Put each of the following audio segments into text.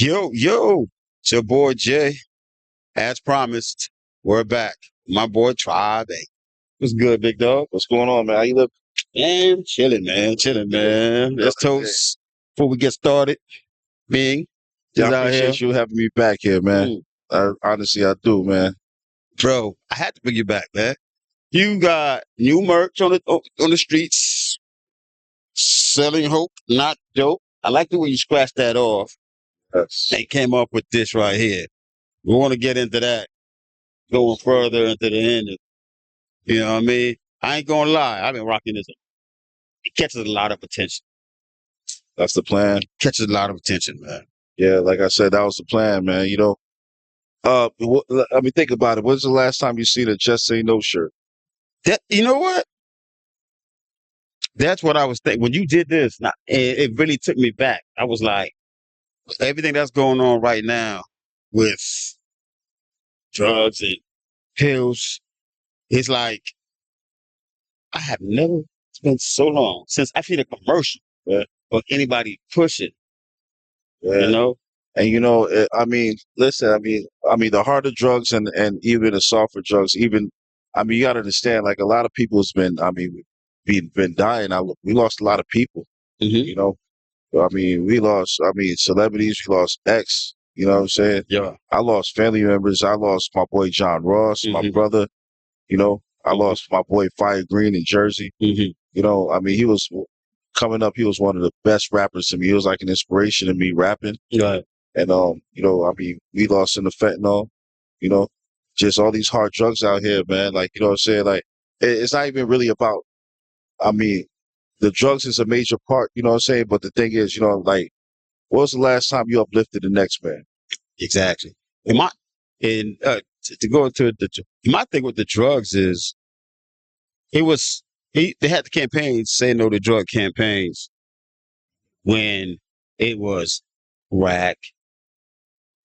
Yo, it's your boy Jay. As promised, we're back. My boy Tribe. What's good, big dog? What's going on, man? How you look? Man, chilling, man. Let's toast before we get started. Bing, Yeah, just I out here. appreciate you having me back here, man. Honestly, I do, man. Bro, I had to bring you back, man. You got new merch on the streets, selling hope, not dope. I like the way you scratched that off Yes. and came up with this right here. We want to get into that, going further into the end. You know what I mean? I ain't gonna lie. I've been rocking this. It catches a lot of attention. That's the plan. Catches a lot of attention, man. Yeah, like I said, that was the plan, man. I mean, think about it. When's the last time you seen a Just Say No shirt? You know what? That's what I was thinking. When you did this, it really took me back. I was like, everything that's going on right now with drugs and pills, it's like, I have never, it's been so long since I've seen a commercial or anybody push it, Yeah. you know? And I mean, listen, I mean, the harder drugs and even the softer drugs, you got to understand, like a lot of people's been dying. We lost a lot of people. Mm-hmm. You know, celebrities. We lost X. You know what I'm saying? Yeah. I lost family members. I lost my boy John Ross, my brother. I lost my boy Fire Green in Jersey. He was coming up. He was one of the best rappers to me. He was like an inspiration to me rapping. Right. And we lost in the fentanyl. Just all these hard drugs out here, man. Like, you know what I'm saying? Like, it's not even really about. I mean, the drugs is a major part. You know what I'm saying? But the thing is, like, when was the last time you uplifted the next man? Exactly. To go into my thing with the drugs is they had the campaigns, say no to drug campaigns, when it was crack,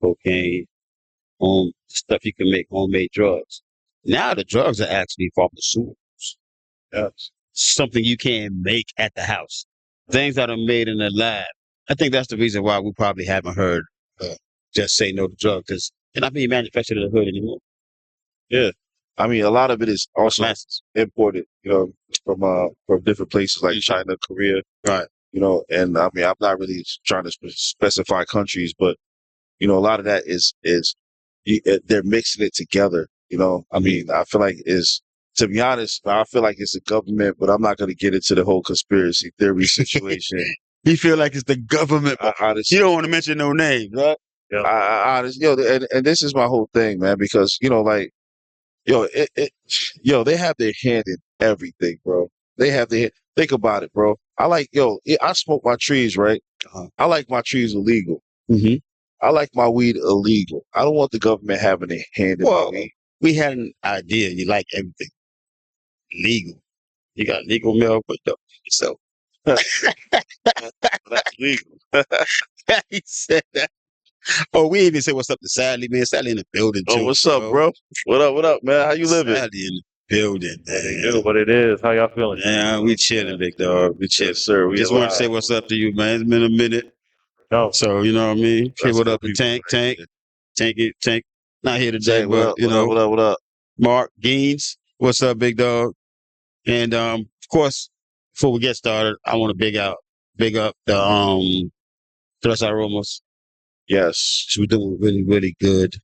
cocaine, stuff you can make homemade drugs. Now the drugs are actually pharmaceuticals. Yes. Something you can make at the house. Things that are made in the lab. I think that's the reason why we probably haven't heard just say no to drugs, because they're not being manufactured in the hood anymore. Yeah. I mean, a lot of it is also imported, from different places like China, Korea. Right. And I mean, I'm not really trying to specify countries, but, a lot of that is they're mixing it together. I mean, I feel like to be honest, I feel like it's the government, but I'm not going to get into the whole conspiracy theory situation. You feel like it's the government. Honestly, you don't want to mention no names, right? Yeah. And this is my whole thing, man, because, they have their hand in everything, bro. Think about it, bro. I smoke my trees, right? I like my trees illegal. Mm-hmm. I like my weed illegal. I don't want the government having a hand in my weed. We had an idea. You like everything legal. You got legal mail, but so that's legal. he said that. Oh, we even say what's up to Sally, man. Sally in the building too. Oh, what's up, bro? What up, man? How you living? Sally in the building, man. What it is? How y'all feeling? Yeah, we chilling, big dog. We chilling, sir. We just wanted to say what's up to you, man. It's been a minute. No. So you know what I mean. Say what up to Tank. Not here today, but what up? Mark Gaines, what's up, big dog? And of course, before we get started, I want to big up the Tres Aromas. Yes, So we're doing really, really good.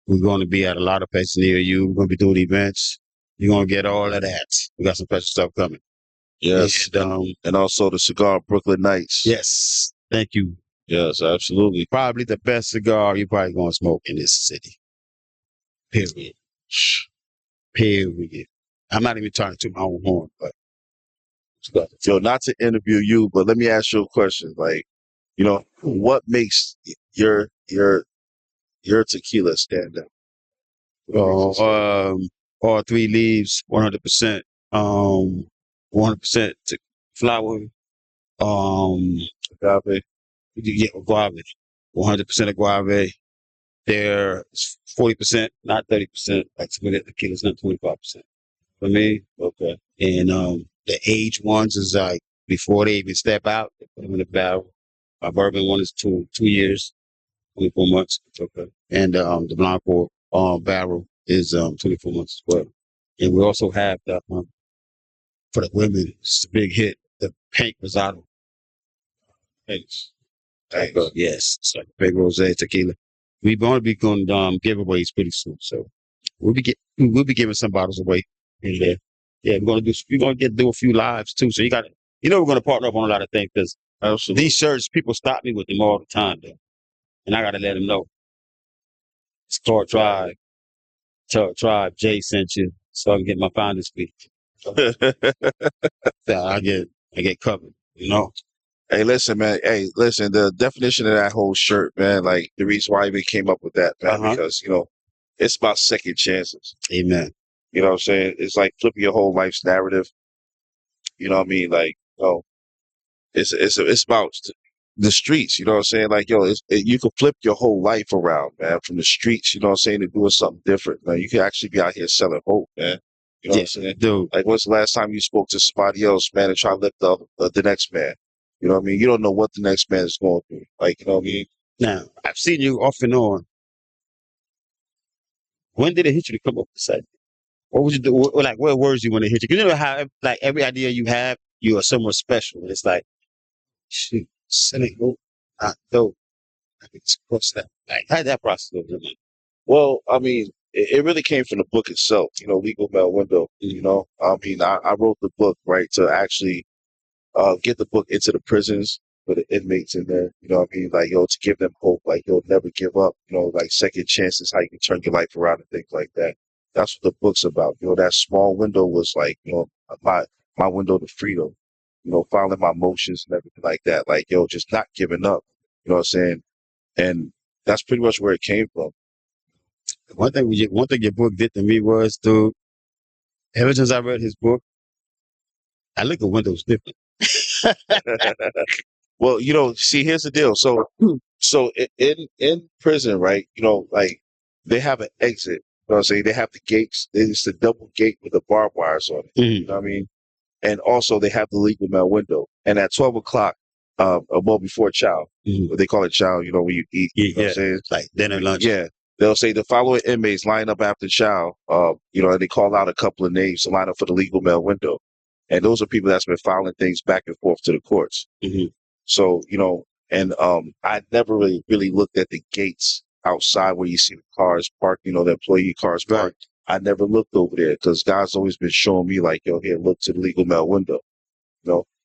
We're going to be at a lot of places near you. We're going to be doing events. You're going to get all of that. We got some special stuff coming. Yes, and also the cigar Brooklyn Nights. Yes, thank you. Yes, absolutely. Probably the best cigar you're probably going to smoke in this city. Period. Period. I'm not even trying to toot my own horn, but not to interview you, but let me ask you a question. Like, what makes your tequila stand out? All three leaves, 100%. 100% flower. Agave. Yeah, agave. 100% agave. There's 40%, not 30%. Like some of the tequila's not 25%. For me, okay. And the aged ones is like before they even step out, they put them in the barrel. My bourbon one is two years. 24 months. Okay. And the blind for barrel is 24 months as well. And we also have the for the women, it's a big hit, the pink rosado. Thanks. Like, Thanks. yes, it's like big rosé tequila. We're going to be doing giveaways pretty soon, so we'll be giving some bottles away in there. Yeah, we're gonna do a few lives too. So we're gonna partner up on a lot of things because Absolutely. these shirts, people stop me with them all the time, though, and I gotta let them know. Store Tribe, tell Tribe Jay sent you, so I can get my founders fee. So I get covered, you know. Hey, listen, man. Hey, listen. The definition of that whole shirt, man. Like the reason why I even came up with that, man, because it's about second chances. Amen. You know what I'm saying? It's like flipping your whole life's narrative. You know what I mean? Like, it's about the streets. You know what I'm saying? Like, you can flip your whole life around, man, from the streets. You know what I'm saying? To doing something different, man. You can actually be out here selling hope, man. You know what I'm saying? Dude. Like, when's the last time you spoke to somebody else, man, and try to lift up the next man? You know what I mean? You don't know what the next man is going through. Like, you know what I mean? Now, I've seen you off and on. When did it hit you to come up with this idea? What would you do? Like, what words you want to hit you? 'Cause you know how, like, every idea you have, you are somewhere special. It's like, shoot, selling hope, not dope. I can express that. Like, how did that process go? Well, I mean, it really came from the book itself, Legal Mail Window. I mean, I wrote the book, right, to actually get the book into the prisons for the inmates in there. You know what I mean? Like, to give them hope, like, never give up, like second chances, how you can turn your life around and things like that. That's what the book's about. That small window was like, my window to freedom, following my motions and everything like that. Like, just not giving up. You know what I'm saying? And that's pretty much where it came from. One thing your book did to me was, dude, ever since I read his book, I look at windows different. Well, see, here's the deal. So in prison, right? Like they have an exit. You know what I'm saying? They have the gates. It's the double gate with the barbed wires on it. You know what I mean? And also they have the legal mail window. And at 12 o'clock, well before chow, what they call it chow, when you eat. You know what I'm saying? Like dinner, lunch. Yeah. They'll say the following inmates line up after chow, and they call out a couple of names to line up for the legal mail window. And those are people that's been filing things back and forth to the courts. So, and I never really looked at the gates outside where you see the cars parked, the employee cars parked. I never looked over there because God's always been showing me like, here, look to the legal mail window,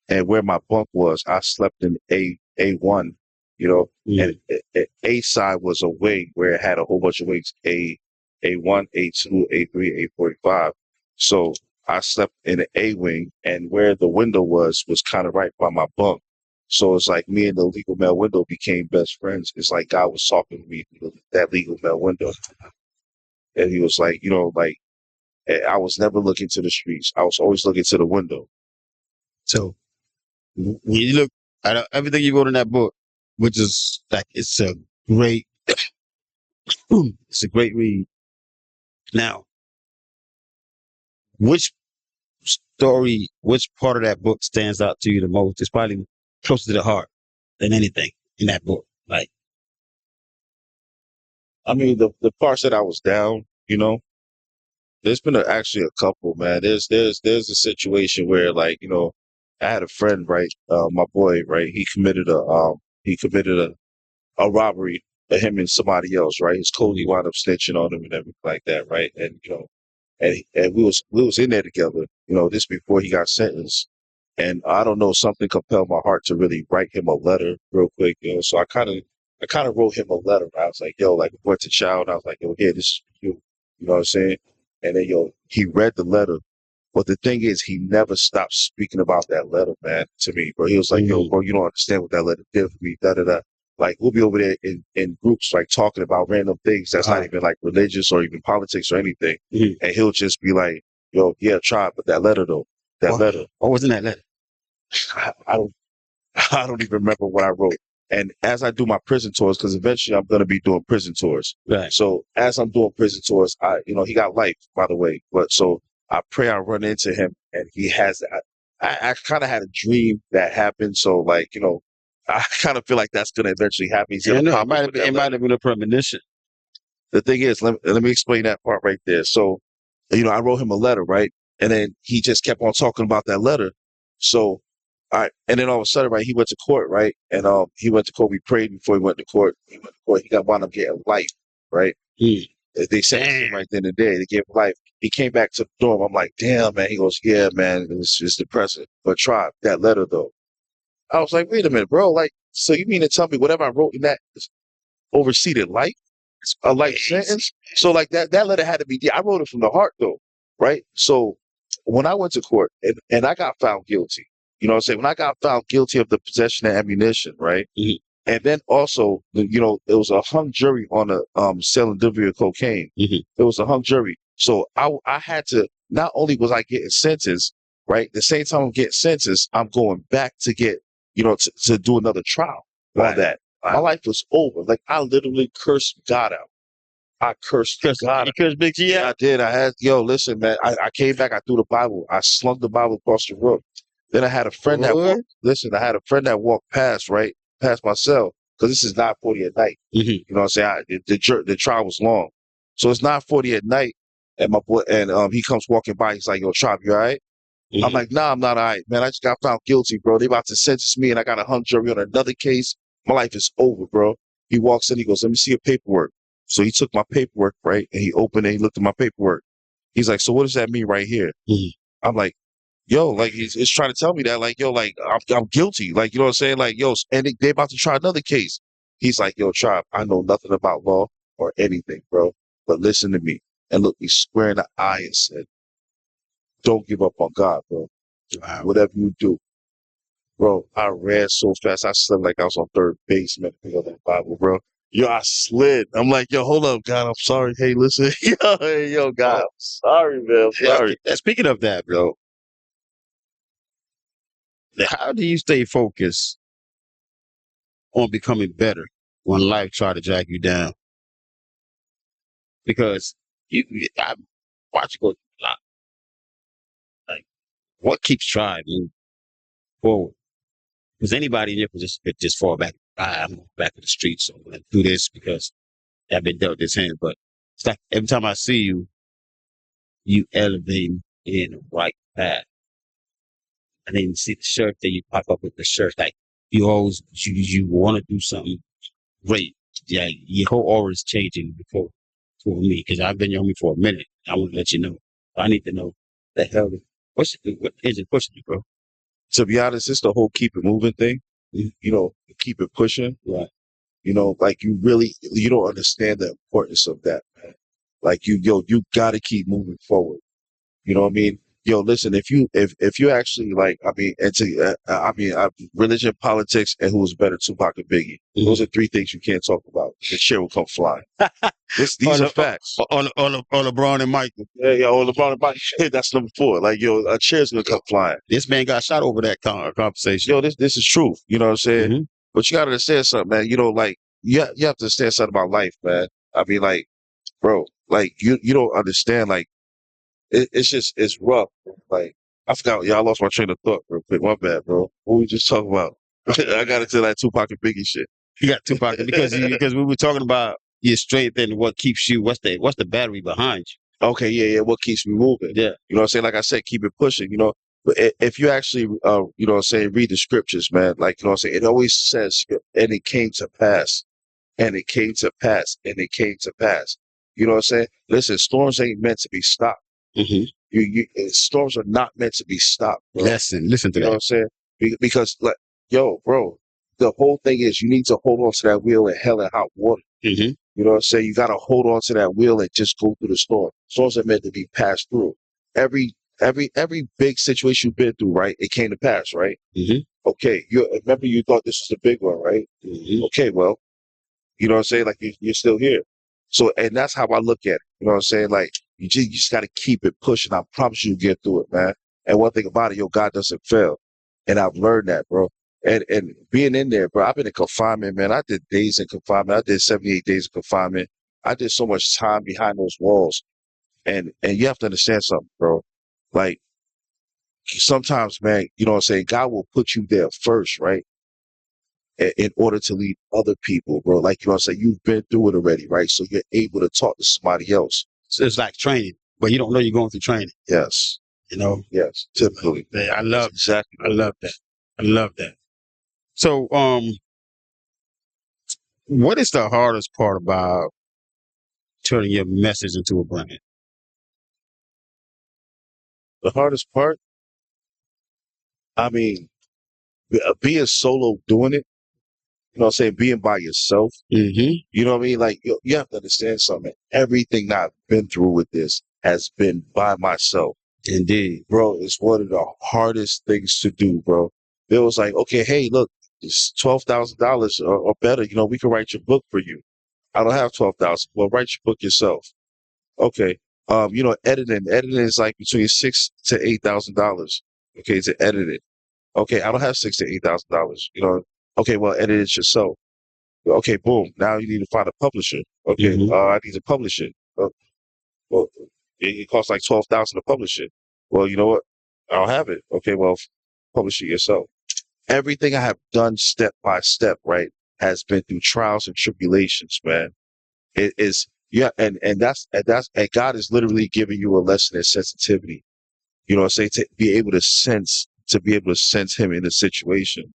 and where my bunk was, I slept in A1, and A side was a wing where it had a whole bunch of wings, A1, A2, A3, A45. So I slept in an A wing, and where the window was kind of right by my bunk. So it's like me and the legal mail window became best friends. It's like God was talking to me through that legal mail window. And he was like, I was never looking to the streets. I was always looking to the window. So when you look at everything you wrote in that book, which is like, it's a great read. Now, which which part of that book stands out to you the most? It's probably closer to the heart than anything in that book. Like, I mean, the parts that I was down, there's been actually a couple, man. There's a situation where, like, I had a friend, right? My boy, right? He committed a robbery to him and somebody else, right? His Cody wound up snitching on him and everything like that, right? And and we was in there together, this before he got sentenced. And I don't know, something compelled my heart to really write him a letter real quick, So I kind of wrote him a letter. I was like, yo, like, went to child. I was like, yo, here, this is for you. You know what I'm saying? And then, he read the letter. But the thing is, he never stopped speaking about that letter, man, to me, bro. He was like, yo, bro, you don't understand what that letter did for me, da-da-da. Like, we'll be over there in groups, like, talking about random things that's not even, like, religious or even politics or anything. And he'll just be like, yo, yeah, try, but that letter, though, letter. What was in that letter? I don't even remember what I wrote. And as I do my prison tours, because eventually I'm going to be doing prison tours. Right. So as I'm doing prison tours, he got life, by the way. But so I pray I run into him, and he has that. I kind of had a dream that happened. So, like, I kind of feel like that's going to eventually happen. He's going And to it pop might up have with been, that it might letter. have been a premonition. The thing is, let me explain that part right there. So, I wrote him a letter, right? And then he just kept on talking about that letter. So, and then all of a sudden, right, he went to court, right? And he went to court. We prayed before he went to court. He went to court. He got wound up getting life, right? Mm. They sentenced him Damn. right then and there. They gave him life. He came back to the dorm. I'm like, damn, man. He goes, yeah, man. It's depressing. But try that letter though. I was like, wait a minute, bro. Like, so you mean to tell me whatever I wrote in that overseeded life? A life sentence. So like that letter had to be. I wrote it from the heart though, right? So when I went to court and I got found guilty, you know what I'm saying? When I got found guilty of the possession of ammunition, right? Mhm. And then also, it was a hung jury on a selling delivery of cocaine. Mhm. It was a hung jury. So I had to. Not only was I getting sentenced, right? The same time I'm getting sentenced, I'm going back to get, to do another trial on Right. that. My life was over. Like I literally cursed God out. I cursed God You out. cursed Big G I out? did. Listen, man. I came back. I threw the Bible. I slung the Bible across the room. Then I had a friend that Boy. walked. Listen, I had a friend that walked past, right, past my cell, because this is 9:40 at night. Mhm. You know what I'm saying? The trial was long, so it's 9:40 at night, and my boy, and he comes walking by. He's like, "Yo, Chop, you all right?" I'm Mhm. like, "Nah, I'm not all right, man. I just got found guilty, bro. They about to sentence me, and I got a hung jury on another case. My life is over, bro." He walks in. He goes, "Let me see your paperwork." So he took my paperwork, right, and he opened it. He looked at my paperwork. He's like, "So what does that mean right here?" Mhm. I'm like, yo, like he's trying to tell me that, like, yo, like I'm guilty, like, you know what I'm saying, like, yo, and they about to try another case. He's like, yo, Tribe, I know nothing about law or anything, bro, but listen to me and look me square in the eye and said, don't give up on God, bro. Wow. Whatever you do, bro. I ran so fast, I slept like I was on third base, man. Pick up that Bible, bro. Yo, I slid. I'm like, yo, hold up, God. I'm sorry. Hey, listen, yo, hey, yo, God, I'm sorry, man. I'm Yeah, sorry. okay. Speaking of that, bro, how do you stay focused on becoming better when life try to drag you down? Because I watch you go through a lot. Like, what keeps trying moving forward? Because anybody in your position could just fall back. I'm going back to the streets. So I'm going to do this because I've been dealt this hand. But it's like every time I see you, you elevating in the right path. And then you see the shirt that you pop up with the shirt. Like you always, you want to do something great. Yeah, your whole aura is changing before for me because I've been your homie for a minute. I want to let you know. I need to know the hell what is it pushing you, bro? To be honest, it's the whole keep it moving thing. Mhm. Keep it pushing. Right. Like you don't understand the importance of that, man. Like you got to keep moving forward. You know what I mean? Yo, listen, if you actually like, I mean, religion, politics, and who's better, Tupac and Biggie. Those Mhm. are three things you can't talk about. The chair will come flying. These on, are Le- facts. on LeBron and Michael. Yeah, on LeBron and Mike, that's number four. Like, yo, a chair's gonna come flying. This man got shot over that conversation. Yo, this is truth. You know what I'm saying? Hmm. But you gotta understand something, man. Like, you have to understand something about life, man. I mean, like, bro, like you don't understand. Like, it's rough. Bro. Like, I forgot. Yeah, I lost my train of thought real quick. My bad, bro. What we just talking about? I got into that Tupac and Biggie shit. You got Tupac because we were talking about your strength and what keeps you. What's the battery behind Okay, yeah. What keeps me moving? you? Yeah. You know what I'm saying? Like I said, keep it pushing. But if you actually, you know what I'm saying, read the scriptures, man. Like, you know what I'm saying, it always says, and it came to pass, and it came to pass, and it came to pass. You know what I'm saying? Listen, storms ain't meant to be stopped. Mm-hmm. Storms are not meant to be stopped, bro. Listen to You know what that. I'm saying? Because, like, yo, bro, the whole thing is you need to hold on to that wheel in hell and hot water. Mm-hmm. You know what I'm saying? You got to hold on to that wheel and just go through the storm. Storms are meant to be passed through. Every big situation you've been through, right? It came to pass, right? Mm-hmm. Okay. Remember you thought this was a big one, right? Mm-hmm. Okay, well, you know what I'm saying? Like you're still here. So, and that's how I look at it. You know what I'm saying? Like you just got to keep it pushing. I promise you get through it, man. And one thing about it, God doesn't fail. And I've learned that, bro. And being in there, bro, I've been in confinement, man. I did days in confinement. I did 78 days of confinement. I did so much time behind those walls. And you have to understand something, bro. Like sometimes, man, you know what I'm saying? God will put you there first, right? in order to lead other people, bro. Like, you know what I'm saying? You've been through it already, right? So you're able to talk to somebody else. So it's like training, but you don't know you're going through training. Yes. You know. Yes. Typically. I love exactly. I love that. I love that. So, what is the hardest part about turning your message into a brand? The hardest part, I mean, being solo doing it, you know what I'm saying? Being by yourself, Mm-hmm. you know what I mean? Like, you have to understand something. Everything that I've been through with this has been by myself. Indeed. Bro, it's one of the hardest things to do, bro. It was like, okay, hey, look, it's $12,000 or better. You know, we can write your book for you. I don't have 12,000. Well, write your book yourself. Okay. You know, editing is like between $6,000 to $8,000. Okay, to edit it. Okay, I don't have $6,000 to $8,000. You know, okay, well, edit it yourself. Okay, boom. Now you need to find a publisher. Okay, I need to publish it. Well, it costs like 12,000 to publish it. Well, you know what? I'll have it. Okay, well, publish it yourself. Everything I have done step by step, right, has been through trials and tribulations, man. It is, yeah, and God is literally giving you a lesson in sensitivity. You know what I'm saying? To be able to sense him in a situation,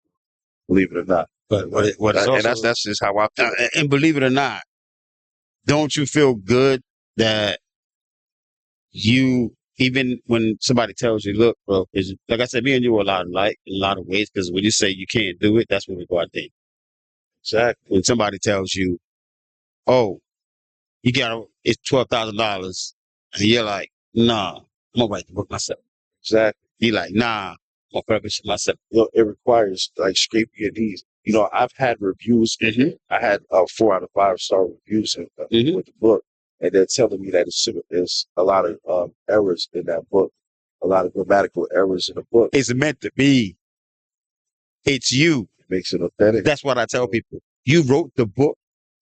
believe it or not. But what is And also, that's just how I feel. and believe it or not, don't you feel good that you, even when somebody tells you, look, bro, is like I said, me and you are a lot alike in a lot of ways, because when you say you can't do it, that's when we go out there. Exactly. When somebody tells you, oh, you got it's $12,000, and you're like, nah, I'm gonna write the book myself. Exactly. You're like, nah, I'm gonna publish it myself. You know, it requires like scraping your knees. You know, I've had reviews. I had 4 out of 5 star reviews with the book, and they're telling me that there's a lot of errors in that book, a lot of grammatical errors in the book. It's meant to be. It's you. It makes it authentic. That's what I tell people. You wrote the book.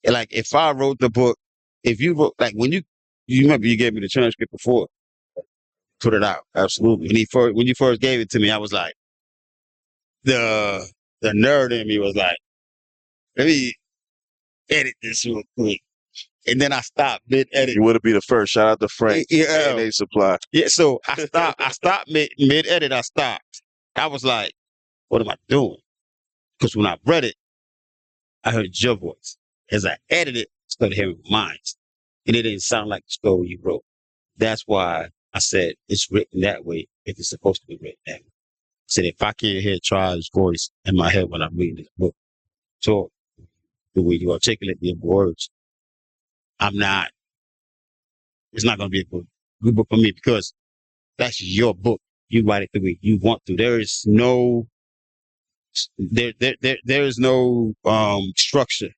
Like, if I wrote the book, if you wrote, like, when you remember you gave me the transcript before, put it out. Absolutely. When you first gave it to me, I was like, the nerd in me was like, let me edit this real quick. And then I stopped mid-edit. You want to be the first. Shout out to Frank. Yeah. A Supply. Yeah, so I stopped mid-edit, I stopped. I was like, what am I doing? Because when I read it, I heard your voice. As I edited, I started hearing mine. And it didn't sound like the story you wrote. That's why I said it's written that way if it's supposed to be written that way. I said, if I can't hear Charles' voice in my head when I'm reading this book, talk the way you articulate your words, it's not going to be a good book for me, because that's your book. You write it the way you want to. There is no structure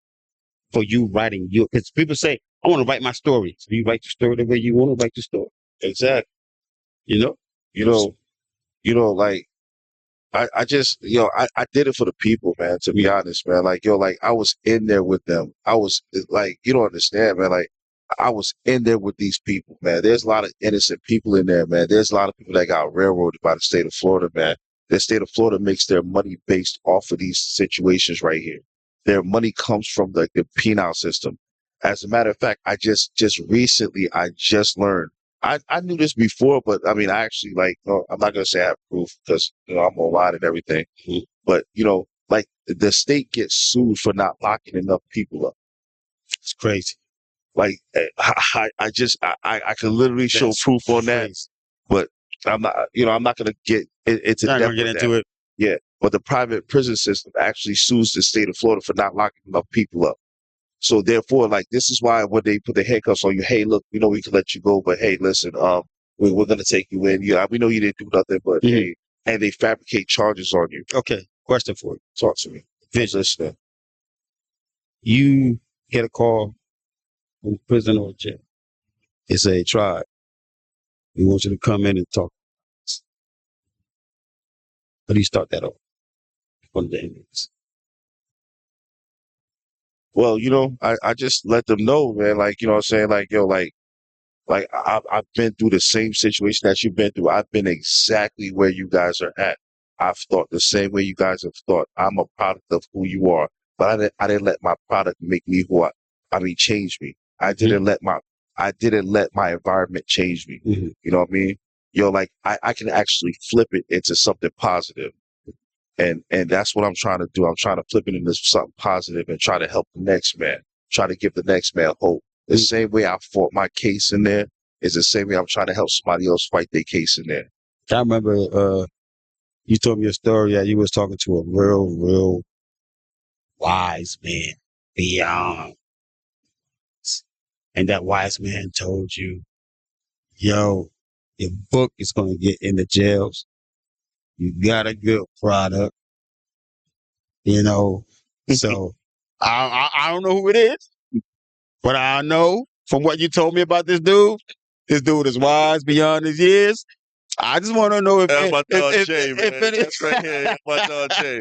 for you writing your, because people say, I want to write my story. So you write your story the way you want to write your story. Exactly. You know, Like, I just, I did it for the people, man, to be honest, man. Like, like, I was in there with them. I was like, you don't understand, man. Like, I was in there with these people, man. There's a lot of innocent people in there, man. There's a lot of people that got railroaded by the state of Florida, man. The state of Florida makes their money based off of these situations right here. Their money comes from the penal system. As a matter of fact, I just recently, I just learned. I knew this before, but I mean, I actually I'm not going to say I have proof because, I'm online and everything, but, like the state gets sued for not locking enough people up. It's crazy. Like, I can literally show proof on that, but I'm not going to get into Not depth gonna get with into that. it. Yeah. But the private prison system actually sues the state of Florida for not locking enough people up. So therefore, like, this is why when they put the handcuffs on you, hey, look, we can let you go, but hey, listen, we're going to take you in. Yeah, we know you didn't do nothing, but hey, and they fabricate charges on you. Okay, question for you. Talk to me. Listening. You get a call from prison or jail. They say, "Tribe, we want you to come in and talk." How do you start that off? One of the inmates. Well, I just let them know, man. Like, you know what I'm saying? Like, I've been through the same situation that you've been through. I've been exactly where you guys are at. I've thought the same way you guys have thought. I'm a product of who you are, but I didn't let my product make me change me. I didn't let my environment change me. Mhm. You know what I mean? Yo, like I can actually flip it into something positive. And that's what I'm trying to do. I'm trying to flip it into something positive and try to help the next man, try to give the next man hope. The Mhm. same way I fought my case in there is the same way I'm trying to help somebody else fight their case in there. I remember you told me a story that you was talking to a real wise man beyond, and that wise man told you, "Yo, your book is going to get in the jails. You got a good product, you know." So I don't know who it is, but I know from what you told me about this dude. This dude is wise beyond his years. I just want to know if That's my dog if Jay, man. any. That's right here. That's my dog Jay.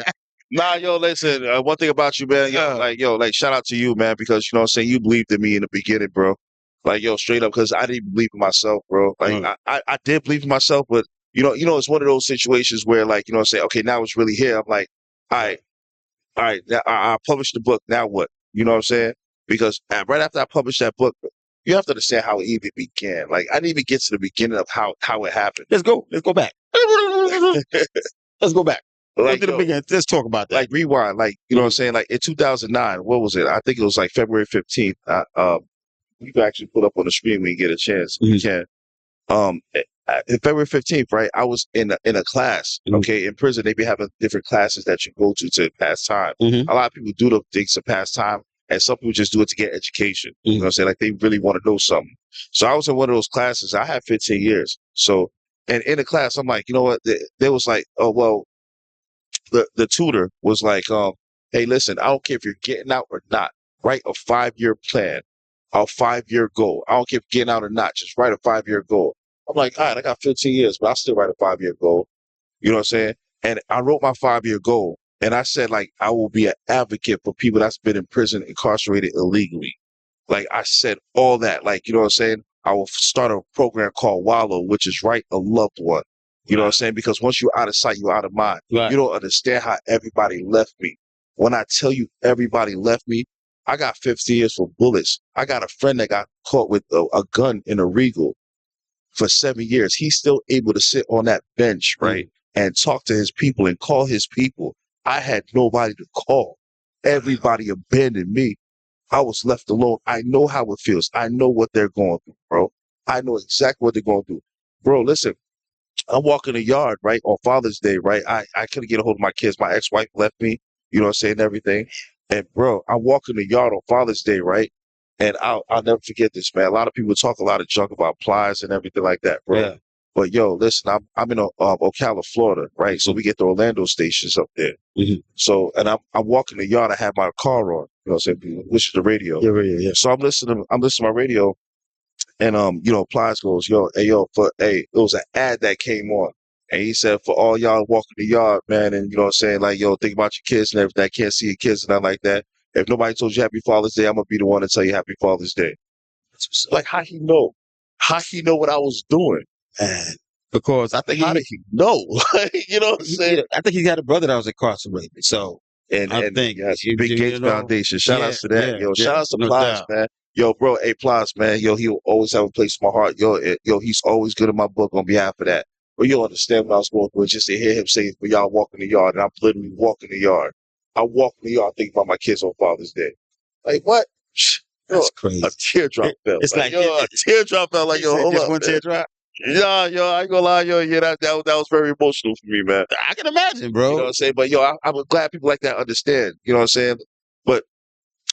Nah, yo, listen. One thing about you, man. Like, shout out to you, man, because you know what I'm saying. You believed in me in the beginning, bro. Like, yo, straight up, because I didn't believe in myself, bro. Like, I did believe in myself, but it's one of those situations where, like, you know what I'm saying. Okay, now it's really here. I'm like, all right. Now I published the book. Now what? You know what I'm saying? Because right after I published that book, you have to understand how it even began. Like, I didn't even get to the beginning of how it happened. Let's go back. Let's go back. Like, To the beginning. Let's talk about that. like rewind, like, you know what I'm saying? Like in 2009, what was it? I think it was like February 15th. You can actually put up on the screen when you get a chance. You can. February 15th, right? I was in a class, okay, in prison. They be having different classes that you go to pass time. A lot of people do the things to pass time, and some people just do it to get education. You know what I'm saying? Like they really want to know something. So I was in one of those classes. I had 15 years. So, and in the class, I'm like, you know what? They was like, oh, well, the tutor was like, hey, listen, I don't care if you're getting out or not. Write a 5-year plan, a 5-year goal. I don't care if you're getting out or not. Just write a 5-year goal. I'm like, all right, I got 15 years, but I'll still write a 5-year goal. You know what I'm saying? And I wrote my 5-year goal, and I said, like, I will be an advocate for people that's been in prison, incarcerated illegally. Like I said, all that, like, you know what I'm saying? I will start a program called Wallow, which is Write a Loved One. You know what I'm saying? Because once you're out of sight, you're out of mind. Right. You don't understand how everybody left me. When I tell you everybody left me, I got 15 years for bullets. I got a friend that got caught with a gun in a Regal for 7 years. He's still able to sit on that bench, right, and talk to his people and call his people. I had nobody to call. Everybody abandoned me. I was left alone. I know how it feels. I know what they're going through, bro. I know exactly what they're going through. Bro, listen, I'm walking the yard, right, on Father's Day, right? I couldn't get a hold of my kids. My ex-wife left me, you know what I'm saying, everything. And bro, I'm walking the yard on Father's Day, right? And I'll never forget this, man. A lot of people talk a lot of junk about plies and everything like that, bro. Yeah. But yo, listen, I'm in Ocala, Florida, right? So we get the Orlando stations up there. So, and I'm walking the yard. I have my car on, you know what I'm saying, which is the radio. Yeah. So I'm listening to my radio, and Plies goes, yo, hey, yo, it was an ad that came on. And he said, for all y'all walking the yard, man, and you know what I'm saying, like, yo, think about your kids and everything. I can't see your kids and nothing like that. If nobody told you Happy Father's Day, I'm gonna be the one to tell you Happy Father's Day. Like, how he know? How he know what I was doing? Man, because I think How did he know? You know what I'm saying? I think he had a brother that was incarcerated. So And I think yes, Big Gates Foundation. Shout outs to that. Yo, shout outs to no Plies, doubt. man. Yo, bro, hey, Plies, man. Yo, he'll always have a place in my heart. Yo, he's always good in my book on behalf of that. But you'll understand what I was going through. Just to hear him say, for y'all walking the yard, and I'm literally walking the yard. I walk in the yard thinking about my kids on Father's Day. Like, what? That's crazy. A teardrop fell. It's like a teardrop fell. Like, yo, hold just up, one man. teardrop. Yeah, yo, I ain't gonna lie, yo, yeah, that was very emotional for me, man. I can imagine, bro. You know what I'm saying? But yo, I'm glad people like that understand. You know what I'm saying? But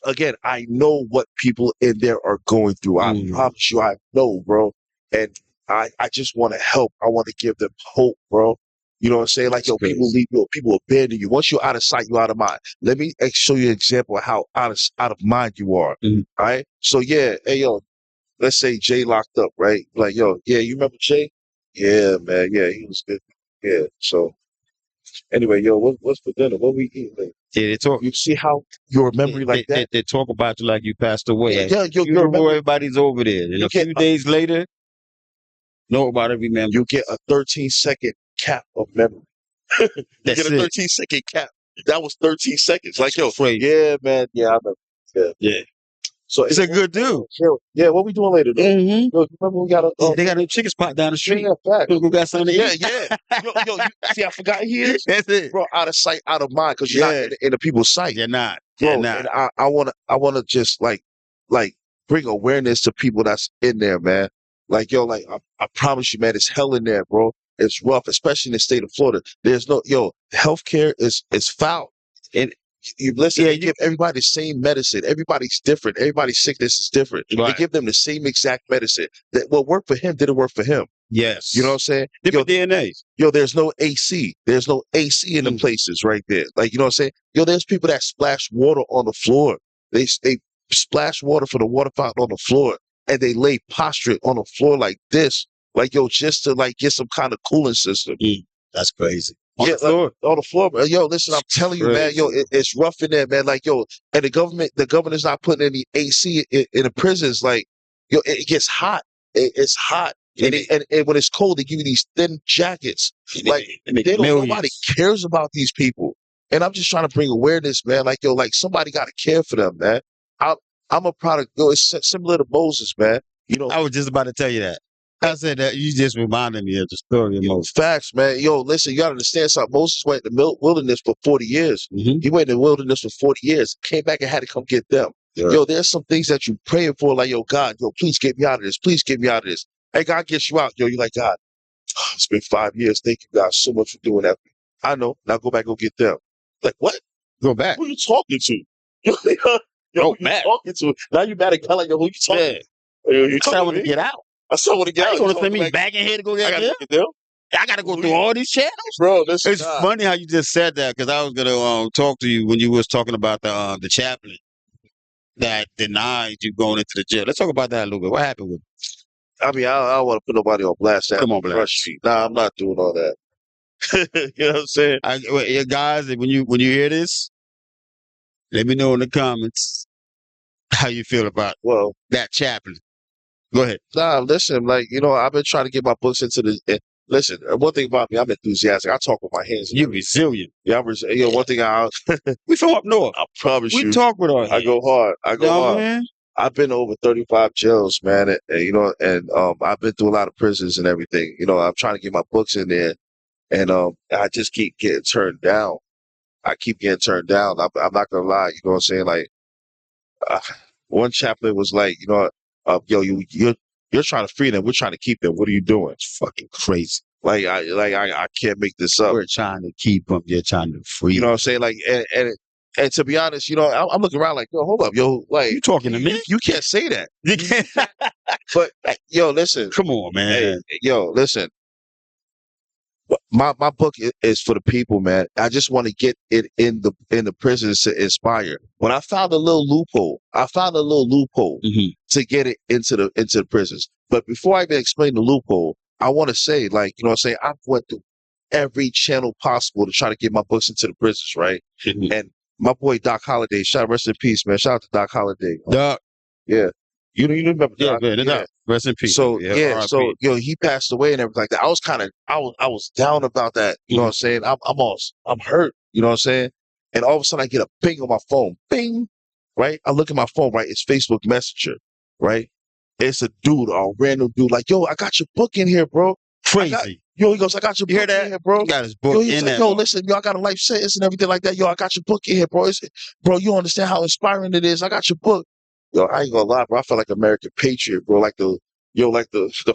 again, I know what people in there are going through. I promise you, I know, bro. And I just want to help. I want to give them hope, bro. You know what I'm saying? Like, yo, people leave you, people abandon you. Once you're out of sight, you're out of mind. Let me show you an example of how out of mind you are. All right. So yeah, hey yo, let's say Jay locked up, right? Like, yo, yeah, you remember Jay? Yeah, man. Yeah, he was good. Yeah. So anyway, yo, what's for dinner? What we eating? Like, Yeah, they talk. you see how your memory like that? They talk about you like you passed away. Yeah, you remember everybody's over there, and a few days later, nobody remembers. You get a 13-second cap of memory. You That's get a it. 13-second cap. That was 13 seconds. Like, yo, Crazy. yeah, man. Yeah, I remember. Yeah. So It's a good dude. Yeah, what we doing later, though? Mm-hmm. Yo, remember we got a They got a chicken spot down the street. yeah, fact. Who got something to Yeah, eat? yeah. Yo, you see, I forgot he is, That's it. bro. Out of sight, out of mind, because you're not in the people's sight, You're not. bro. You're not. And I wanna just like bring awareness to people that's in there, man. Like, yo, like I promise you, man, it's hell in there, bro. It's rough, especially in the state of Florida. There's no healthcare is foul. And you listen, Yeah, they give everybody the same medicine. Everybody's different. Everybody's sickness is different. They Right. give them the same exact medicine. That what worked for him didn't work for him. Yes. You know what I'm saying? Different DNAs. Yo, there's no AC. There's no AC in the places right there. Like, you know what I'm saying? Yo, there's people that splash water on the floor. They splash water from the water fountain on the floor, and they lay prostrate on the floor like this, like, yo, just to like get some kind of cooling system. That's crazy. On the floor. On the floor, bro. Yo, listen, I'm telling you, man. Yo, it's rough in there, man. Like, yo, and the governor's not putting any AC in the prisons. Like, yo, it gets hot. It's hot. And when it's cold, they give you these thin jackets. Like, nobody cares about these people. And I'm just trying to bring awareness, man. Like, yo, like somebody got to care for them, man. I'm a product. Yo, it's similar to Moses, man. You know, I was just about to tell you that. I said that you just reminded me of the story of Moses. Facts, man. Yo, listen, you got to understand something. Moses went in the wilderness for 40 years. Mm-hmm. He went in the wilderness for 40 years, came back and had to come get them. Yeah. Yo, there's some things that you praying for, like, yo, God, yo, please get me out of this. Please get me out of this. Hey, God gets you out. Yo, you're like, God, it's been 5 years. Thank you, God, so much for doing that. I know. Now go back, go get them. Like, what? Go back. Who are you talking to? Yo, who you talking to? Now you mad at God, like, yo, who you talking to? You I want to get out. I still want to get out. You want to send me back in here to go get them? I got to go through all these channels, bro. It's funny how you just said that, because I was gonna talk to you when you was talking about the chaplain that denied you going into the jail. Let's talk about that a little bit. What happened with him? I mean, I don't want to put nobody on blast. Come on, blast. Nah, I'm not doing all that. You know what I'm saying? Guys, when you hear this, let me know in the comments how you feel about that chaplain. Go ahead. Nah, listen, like, you know, I've been trying to get my books into the. Listen, one thing about me, I'm enthusiastic. I talk with my hands. You're resilient. Yeah, one thing we from up north. I promise you. We talk with our hands. I go hard. Hard. Man? I've been over 35 jails, man, and you know, and I've been through a lot of prisons and everything. You know, I'm trying to get my books in there, and I just keep getting turned down. I keep getting turned down. I'm not gonna lie. You know what I'm saying? Like, one chaplain was like, you know, yo, you're trying to free them. We're trying to keep them. What are you doing? It's fucking crazy. Like I can't make this up. We're trying to keep them. You're trying to free. You know what I'm saying? Like, and to be honest, you know, I'm looking around like, yo, hold up, yo, like, you talking to me? You can't say that. You can't. But yo, listen. Come on, man. Hey, yo, listen. My book is for the people, man. I just want to get it in the prisons to inspire. When I found a little loophole, to get it into the prisons. But before I even explain the loophole, I want to say, like, you know what I'm saying? I've went through every channel possible to try to get my books into the prisons, right? Mm-hmm. And my boy Doc Holliday, rest in peace, man. Shout out to Doc Holliday. Doc. Yeah. You remember Doc? Yeah, Doc. Rest in peace. So so he passed away and everything like that. I was down about that. You know what I'm saying? I'm hurt. You know what I'm saying? And all of a sudden I get a ping on my phone. Bing. Right? I look at my phone, right? It's Facebook Messenger, right? It's a dude, a random dude, like, yo, I got your book in here, bro. Crazy. He goes, I got your book in here, bro. He got his book in there. Yo, listen, yo, I got a life sentence and everything like that. Yo, I got your book in here, bro. Bro, you understand how inspiring it is. I got your book. Yo, I ain't gonna lie, bro. I felt like American patriot, bro. Like the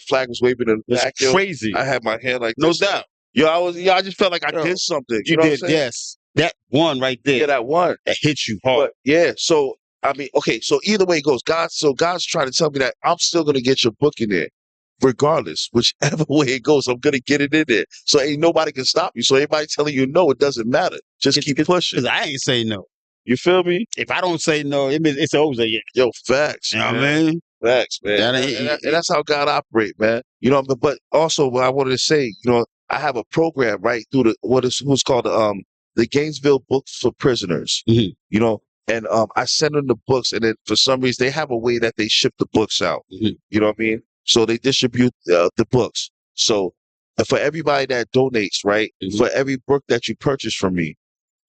flag was waving in the back. Crazy. I had my hand like this. No doubt. Yo, I just felt like I did something. You did, yes. That one right there. Yeah, that one. That hit you hard. But, yeah, so I mean, okay, so either way it goes, God's trying to tell me that I'm still gonna get your book in there. Regardless, whichever way it goes, I'm gonna get it in there. So ain't nobody can stop you. So anybody telling you no, it doesn't matter. Just keep pushing. Because I ain't say no. You feel me? If I don't say no, it's always a yes. Yo, facts. You know what I mean? Facts, man. And that's how God operate, man. You know, but also what I wanted to say, you know, I have a program right through what's called the Gainesville Books for Prisoners. Mm-hmm. You know, and I send them the books, and then for some reason they have a way that they ship the books out. Mm-hmm. You know what I mean? So they distribute the books. So for everybody that donates, right? Mhm. For every book that you purchase from me,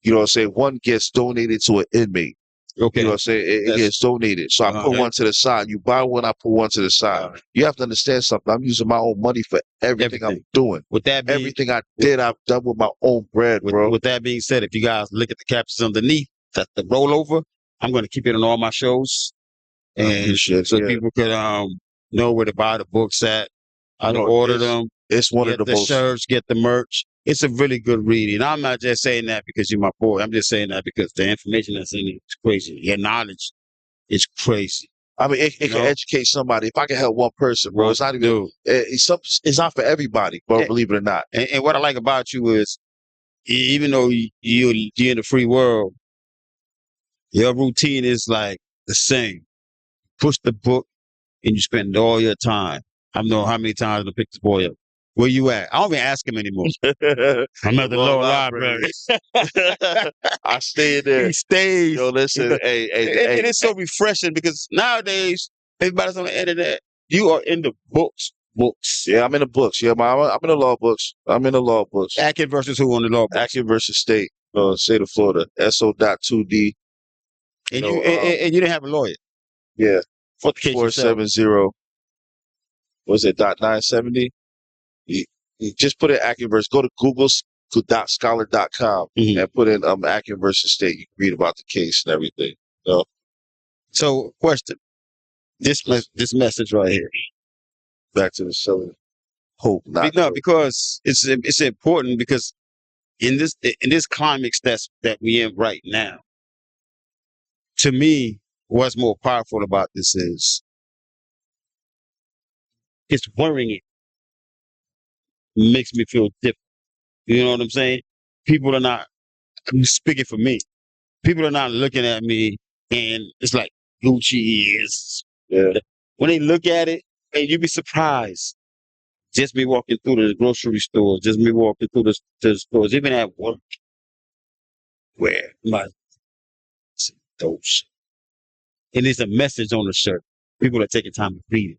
you know what I'm saying, one gets donated to an inmate. You know Okay. what I'm saying? It gets donated. So I put Okay. one to the side. You buy one, I put one to the side. You have to understand something. I'm using my own money for everything I'm Everything. doing. With that being Everything I did, I've done with my own bread, bro. with that being said, if you guys look at the captions underneath, that's the rollover. I'm going to keep it on all my shows, I and appreciate it, so yeah. people could know where to buy the books at, how to No, order them, It's one of get the the most. shirts, get the merch. It's a really good read, and I'm not just saying that because you're my boy. I'm just saying that because the information that's in it is crazy. Your knowledge is crazy. I mean, it You can know? educate somebody. If I can help one person, bro, it's not even. Dude. It's not for everybody, bro. Yeah. Believe it or not. And what I like about you is, even though you're in the free world, your routine is like the same. Push the book and you spend all your time. I don't know how many times to pick this boy up. Where you at? I don't even ask him anymore. I'm at the Law lower library. I stay in there. He stays. Yo, listen, hey, And it's so refreshing because nowadays everybody's on the internet. You are in the books. Yeah, I'm in the books. Yeah, I'm in the law books. I'm in the law books. Akon versus who on the law books? Akon versus State. State of Florida. SO.2D. And you didn't have a lawyer. Yeah. For the case yourself. 470. Was it .970? You just put in Akon versus. Go to Google.scholar.com and put in Akon versus State. You can read about the case and everything. So, question. This message right here. Back to the selling hope, not No, because it's important because in this climate that we in right now, to me, what's more powerful about this is it's worrying. It makes me feel different. You know what I'm saying? People are not. I'm speaking for me. People are not looking at me, and it's like Gucci is. Yeah. When they look at it, and you'd be surprised. Just me walking through the grocery store, just me walking through the stores, even at work, where my those. And there's a message on the shirt. People are taking time to read it.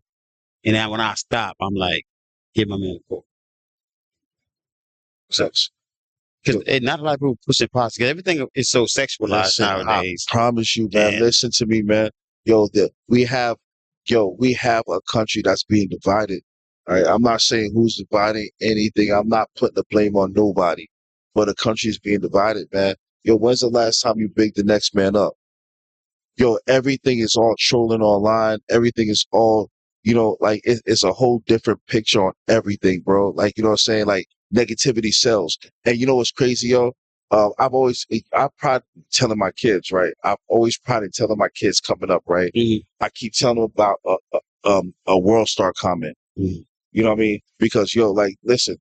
And then when I stop, I'm like, give my man a call. Sex. Because not a lot of people pushing positive. Everything is so sexualized nowadays. I promise you, man. Listen to me, man. Yo, we have a country that's being divided. All right. I'm not saying who's dividing anything. I'm not putting the blame on nobody. But the country is being divided, man. Yo, when's the last time you bigged the next man up? Yo, everything is all trolling online. Everything is all, like it's a whole different picture on everything, bro. Like, you know what I'm saying? Like negativity sells. And you know what's crazy, yo? I pride in telling my kids, right? I've always prided in telling my kids coming up, right? I keep telling them about a World Star comment. You know what I mean? Because, yo, like, listen,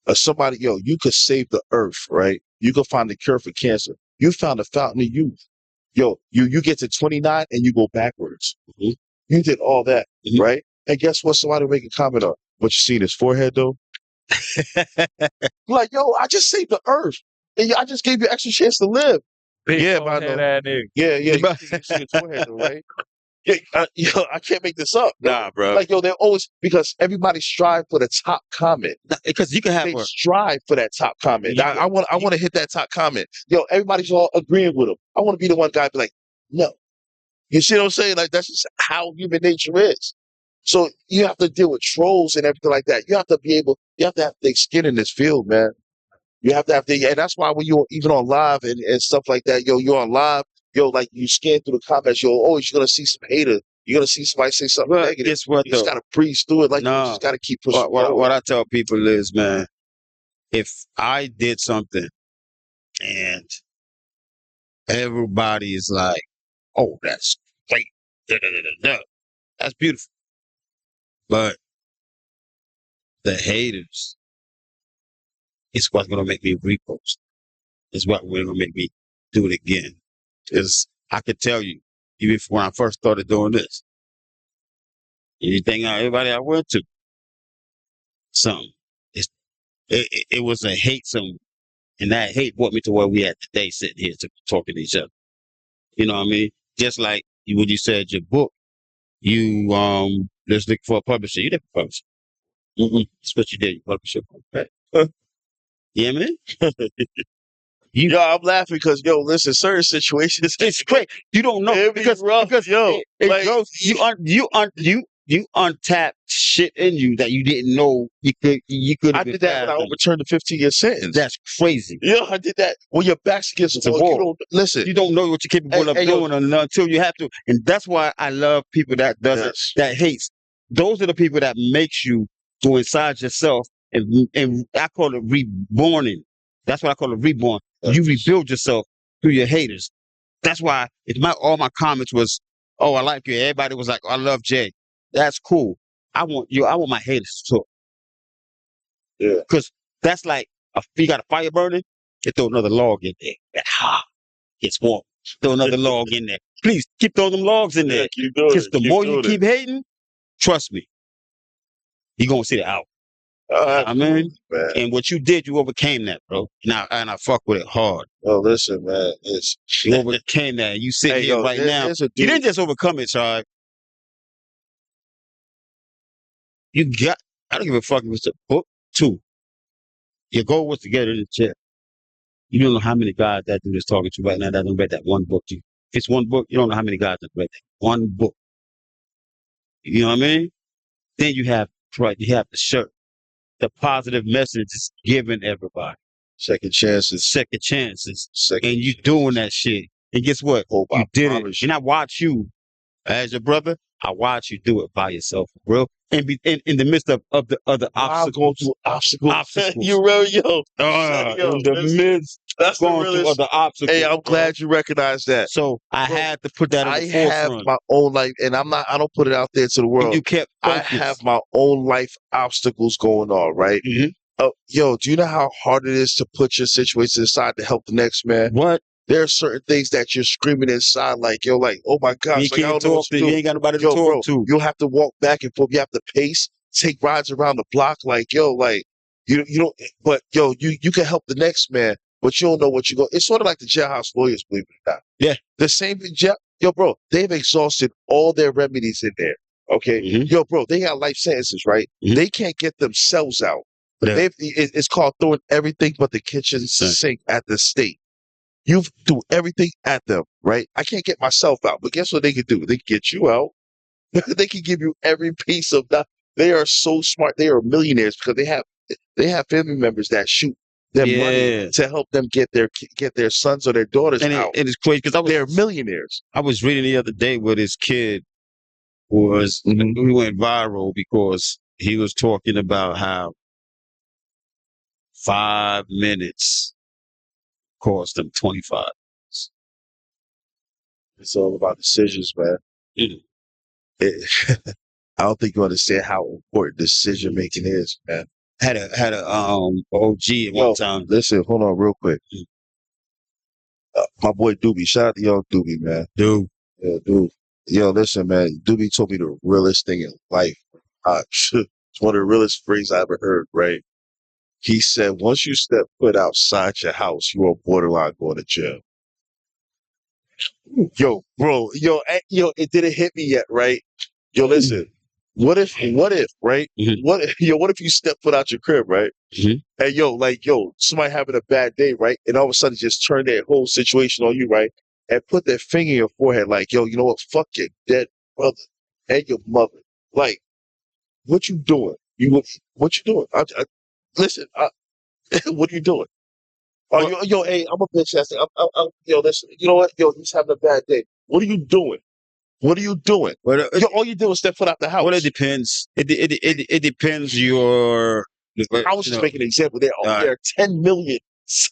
you could save the earth, right? You could find the cure for cancer. You found a fountain of youth. Yo, you get to 29 and you go backwards. You did all that, right? And guess what? Somebody will make a comment on. What you see in his forehead, though? Like, yo, I just saved the earth. And I just gave you extra chance to live. Big Yeah, man. Yeah. You see his forehead, though, right? Yeah, yo, I can't make this up. Nah, bro. Like, yo, they're always, because everybody strive for the top comment. Because you can have They strive for that top comment. I want to hit that top comment. Yo, everybody's all agreeing with them. I want to be the one guy be like, no. You see what I'm saying? Like, that's just how human nature is. So you have to deal with trolls and everything like that. You have to have thick skin in this field, man. You have to have and that's why when you're even on live and stuff like that, yo, you're on live, yo, like you scan through the comments, you're gonna see some hater. You're gonna see somebody say something negative. Guess what, You just gotta breeze through it. Like, you just gotta keep pushing forward. What I tell people is, man, if I did something and everybody is like, oh, that's great. That's beautiful. But the haters is what's going to make me repost. It's what will going to make me do it again. Because I could tell you, even when I first started doing this, anything everybody I went to, something, it was a hate something. And that hate brought me to where we at today, sitting here talking to each other. You know what I mean? Just like when you said your book, you just looking for a publisher. You didn't publish. That's what you did. You fucked with your okay. Yeah, man. Yo, I'm laughing because listen, certain situations It's great. You don't know it be rough, because yo. it Like goes you untapped shit in you that you didn't know you could I have been did that when I fathomed. overturned the 15-year sentence. That's crazy. Yeah, I did that. When your back's against It's the a wall, you war. don't listen. You don't know what you're capable of Hey, yo, doing until you have to. And that's why I love people that does it, yes. that hates. Those are the people that makes you go inside yourself and I call it reborning. That's what I call it reborn. You Yes. rebuild yourself through your haters. That's why if all my comments was, oh, I like you. Everybody was like, oh, I love Jay. That's cool. I want my haters to talk. Yeah. Because that's like you got a fire burning, you throw another log in there. Gets warm. Throw another log in there. Please keep throwing them logs in Yeah, there. keep doing Because it. the Keep more you doing keep hating, trust me, you're gonna see the out. I mean, man. and what you did, you overcame that, bro. And I fuck with it hard. Oh, listen, man. It's You overcame that. You sitting here right now. there's a dude. You didn't just overcome it, Chad. You got. I don't give a fuck if it's a book, 2. Your goal was to get it in the chair. You don't know how many guys that dude is talking to right now that don't read that one book. If it's one book, you don't know how many guys that read that one book. You know what I mean? Then you have you have the shirt. The positive message is giving everybody second chances. second chances. Second And you doing that shit. And guess what? Hope You I did it. promise you. And I watch you as your brother. I watch you do it by yourself, bro. And be in the midst of the other I'm going obstacles. through obstacles. Obstacles. You really, yo. In the midst That's the going through realest. other obstacles. Hey, I'm bro. glad you recognize that. So I Bro, had to put that in I the have forefront. my own life, and I don't put it out there to the And world. you kept I focused. have my own life obstacles going on, right? Yo, do you know how hard it is to put your situation aside to help the next man? What? There are certain things that you're screaming inside, like, yo, like, oh my gosh, You like, I can't don't know what talk to to. do. You ain't got nobody to Yo, talk bro, to. you'll have to walk back and forth. You have to pace, take rides around the block, like, yo, like, you don't, but yo, you can help the next man, but you don't know what you go. It's sort of like the jailhouse lawyers, believe it or not. Yeah. The same thing, yo, bro, they've exhausted all their remedies in there. Okay. Yo, bro, they got life sentences, right? They can't get themselves out. Yeah. It's called throwing everything but the kitchen sink at the state. You do everything at them, right? I can't get myself out, but guess what they can do? They can get you out. They can give you every piece of that. They are so smart. They are millionaires because they have family members that shoot them money to help them get their sons or their daughters out. And it's crazy because they're millionaires. I was reading the other day where this kid was he went viral because he was talking about how 5 minutes cost him 25. It's all about decisions, man. I don't think you understand how important decision making is, man. Had a OG at one time. Listen, hold on real quick. My boy Doobie, shout out to young Doobie, man. Dude. Yeah, dude. Yo, listen, man. Doobie told me the realest thing in life. It's one of the realest phrases I ever heard, right? He said, once you step foot outside your house, you are borderline going to jail. Yo, bro, it didn't hit me yet, right? Yo, listen. What if, right? What if you step foot out your crib, right? And somebody having a bad day, right? And all of a sudden just turn their whole situation on you, right? And put their finger in your forehead, like, yo, you know what? Fuck your dead brother and your mother. Like, what you doing? What you doing? Listen, what are you doing? Hey, I'm a bitch ass. Yo, listen, you know what? Yo, he's having a bad day. What are you doing? What are you doing? Well, all you do is step foot out the house. Well, it depends. It depends your. I was just making an example. There are 10 million